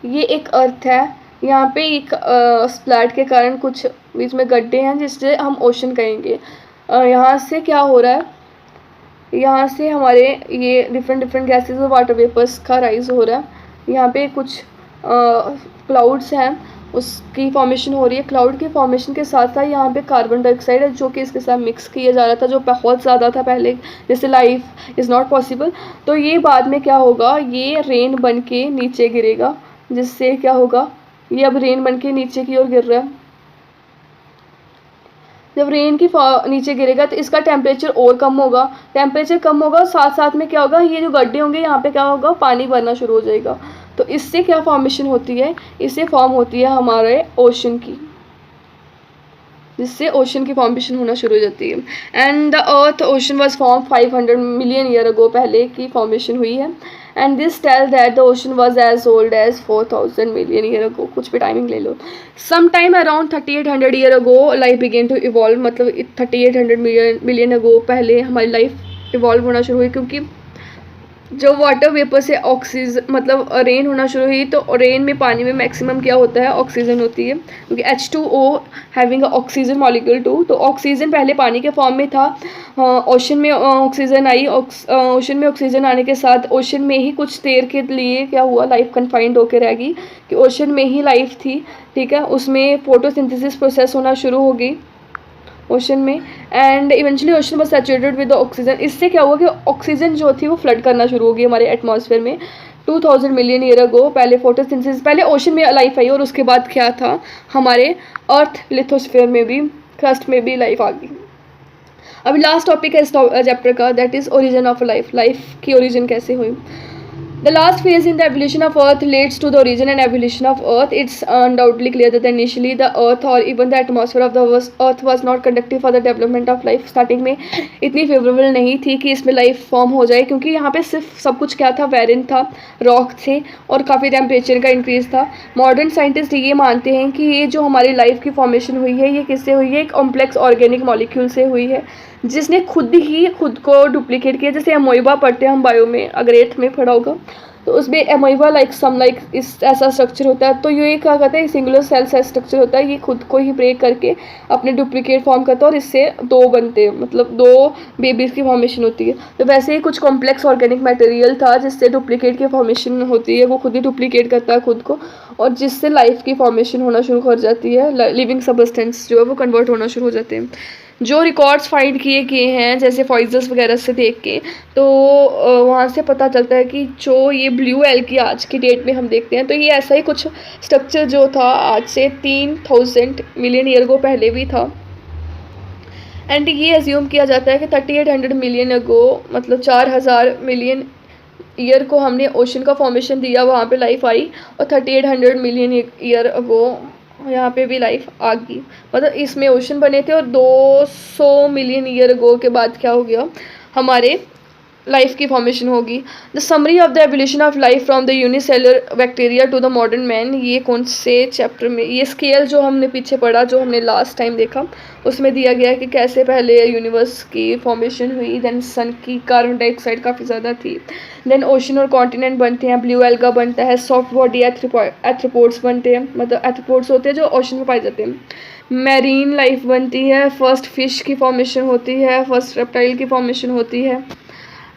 ये एक अर्थ है, यहाँ पे एक स्प्लैट के कारण कुछ बीच में गड्ढे हैं जिससे हम ओशन कहेंगे। यहाँ से क्या हो रहा है, यहाँ से हमारे ये डिफरेंट गैसेस और वाटर वेपर्स का राइज हो रहा है। यहाँ पे कुछ क्लाउड्स हैं, उसकी फॉर्मेशन हो रही है। क्लाउड की फॉर्मेशन के साथ साथ यहाँ पे कार्बन डाइऑक्साइड है जो कि इसके साथ मिक्स किया जा रहा था, जो बहुत ज़्यादा था पहले, जैसे लाइफ इज़ नॉट पॉसिबल। तो ये बाद में क्या होगा, ये रेन बन के नीचे गिरेगा, जिससे क्या होगा, ये अब रेन बन के नीचे की ओर गिर रहा है। जब रेन की नीचे गिरेगा तो इसका टेम्परेचर और कम होगा, टेम्परेचर कम होगा, साथ साथ में क्या होगा, ये जो गड्ढे होंगे यहाँ पे क्या होगा, पानी भरना शुरू हो जाएगा। तो इससे क्या फॉर्मेशन होती है, इससे फॉर्म होती है हमारे ओशन की, जिससे ओशन की फॉर्मेशन होना शुरू हो जाती है। And the earth ocean was form 500 million year ago, पहले की फॉर्मेशन हुई है। And this tell that the ocean was as old as 4000 million year ago, कुछ भी टाइमिंग ले लो। Some time around 3800 year ago life began to evolve, मतलब 3800 million अगो पहले हमारी लाइफ इवॉल्व होना शुरू हुई, क्योंकि जो वाटर वेपर से ऑक्सीजन, मतलब रेन होना शुरू हुई, तो रेन में, पानी में मैक्सिमम क्या होता है, ऑक्सीजन होती है, क्योंकि H2O हैविंग ऑक्सीजन मॉलिक्यूल 2, तो ऑक्सीजन पहले पानी के फॉर्म में था। ओशन में ऑक्सीजन आई, ओशन में ऑक्सीजन आने के साथ ओशन में ही कुछ देर के लिए क्या हुआ, लाइफ कन्फाइंड होकर रह गई, कि ओशन में ही लाइफ थी। ठीक है, उसमें फोटोसिंथेसिस प्रोसेस होना शुरू हो गई ओशन में, and eventually ocean was saturated with oxygen. इससे क्या हुआ कि ऑक्सीजन जो थी वो फ्लड करना शुरू हो गई हमारे एटमॉस्फेयर में 2000 मिलियन ईयर अगो। पहले फोटोसिंथेसिस, पहले ओशन में लाइफ आई और उसके बाद क्या था, हमारे अर्थ लिथोस्फीयर में भी, क्रस्ट में भी लाइफ आ गई। अभी लास्ट टॉपिक है इस चैप्टर का, that is origin of life, life की ओरिजिन कैसे हुई। The last phase in the evolution of Earth leads to the origin and evolution of Earth. It's undoubtedly clear that initially the Earth or even the atmosphere of the Earth was not conducive for the development of life. Starting में इतनी favourable नहीं थी कि इसमें life form हो जाए, क्योंकि यहाँ पे सिर्फ सब कुछ क्या था, वेरिन था, रॉक थे और काफ़ी टेम्परेचर का इंक्रीज़ था। मॉडर्न साइंटिस्ट ये मानते हैं कि ये जो हमारी लाइफ की फॉर्मेशन हुई है ये किससे हुई है, एक कॉम्प्लेक्स ऑर्गेनिक मॉलिक्यूल से हुई है, जिसने खुद को डुप्लीकेट किया। जैसे अमोइबा पढ़ते हैं हम बायो में, अगर 8th में पढ़ा होगा तो उसमें अमोइबा लाइक इस ऐसा स्ट्रक्चर होता है। तो ये क्या कहते हैं, सिंगुलर सेल सा स्ट्रक्चर होता है, ये खुद को ही ब्रेक करके अपने डुप्लीकेट फॉर्म करता है और इससे 2 बनते हैं, मतलब 2 बेबीज़ की फॉर्मेशन होती है। तो वैसे ही कुछ कॉम्प्लेक्स ऑर्गेनिक मटेरियल था जिससे डुप्लीकेट की फॉर्मेशन होती है, वो खुद ही डुप्लीकेट करता है खुद को, और जिससे लाइफ की फॉर्मेशन होना शुरू हो जाती है, लिविंग सबस्टेंस जो है वो कन्वर्ट होना शुरू हो जाते हैं। जो रिकॉर्ड्स फाइंड किए गए हैं जैसे फॉइजल्स वगैरह से देख के, तो वहाँ से पता चलता है कि जो ये ब्लू एल्गी आज की डेट में हम देखते हैं, तो ये ऐसा ही कुछ स्ट्रक्चर जो था आज से 3000 मिलियन ईयर को पहले भी था। एंड ये एज्यूम किया जाता है कि 3800 मिलियन अगो, मतलब 4000 मिलियन ईयर को हमने ओशन का फॉर्मेशन दिया, वहाँ पे लाइफ आई, और 3800 मिलियन ईयर अगो यहाँ पे भी लाइफ आ गई। मतलब इसमें ओशन बने थे, और 200 मिलियन ईयर अगो के बाद क्या हो गया, हमारे लाइफ की फॉर्मेशन होगी। The summary of the evolution of life from the unicellular bacteria to the modern man, ये कौन से चैप्टर में, ये स्केल जो हमने पीछे पढ़ा, जो हमने लास्ट टाइम देखा, उसमें दिया गया है कि कैसे पहले यूनिवर्स की फॉर्मेशन हुई, देन सन की कार्बन डाइऑक्साइड काफ़ी ज़्यादा थी, देन ओशन और कॉन्टिनेंट बनते हैं, ब्लू एल्गा बनता है, सॉफ्ट बॉडी एथ्रोपोड्स बनते हैं, मतलब एथ्रोपोड्स होते हैं जो ओशन में पाए जाते हैं, मैरीन लाइफ बनती है, फर्स्ट फिश की फॉर्मेशन होती है, फर्स्ट रेप्टाइल की फॉर्मेशन होती है,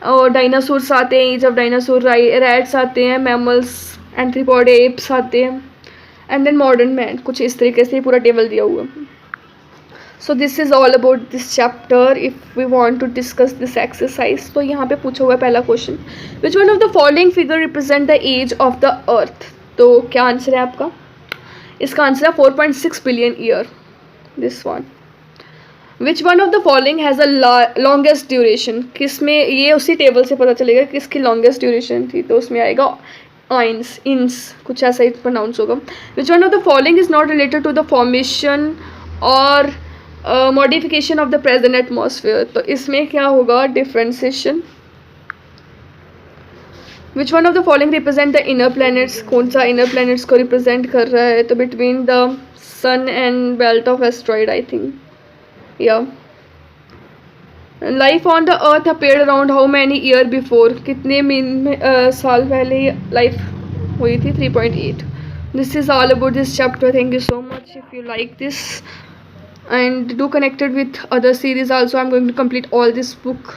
और डायनासोर्स आते हैं, जब डायनासोर रैट्स आते हैं, मैमल्स, एंथ्रोपॉड एप्स आते हैं, एंड देन मॉडर्न मैन। कुछ इस तरीके से पूरा टेबल दिया हुआ है। So this is all about this chapter. If we want to discuss this exercise, तो यहाँ पे पूछा हुआ है पहला question, which one of the following figure represent the age of the earth. तो क्या आंसर है आपका? इसका आंसर है 4.6 billion year, this one. Which one of the following has a longest duration, किस में, ये उसी टेबल से पता चलेगा किसकी लॉन्गेस्ट ड्यूरेशन थी, तो उसमें आएगा इंस, कुछ ऐसा ही प्रोनाउंस होगा। Which one of the following is not related to the formation और modification of the present atmosphere, तो इसमें क्या होगा, differentiation. Which one of the following represent the inner planets, कौन सा इनर प्लैनेट्स को रिप्रेजेंट कर रहा है, तो between the sun and belt of asteroid I think, या life on the earth appeared around how many year before, कितने साल पहले लाइफ हुई थी, 3.8। This is all about this chapter. Thank you so much. If you like this and do connected with other series also, I'm going to complete all this book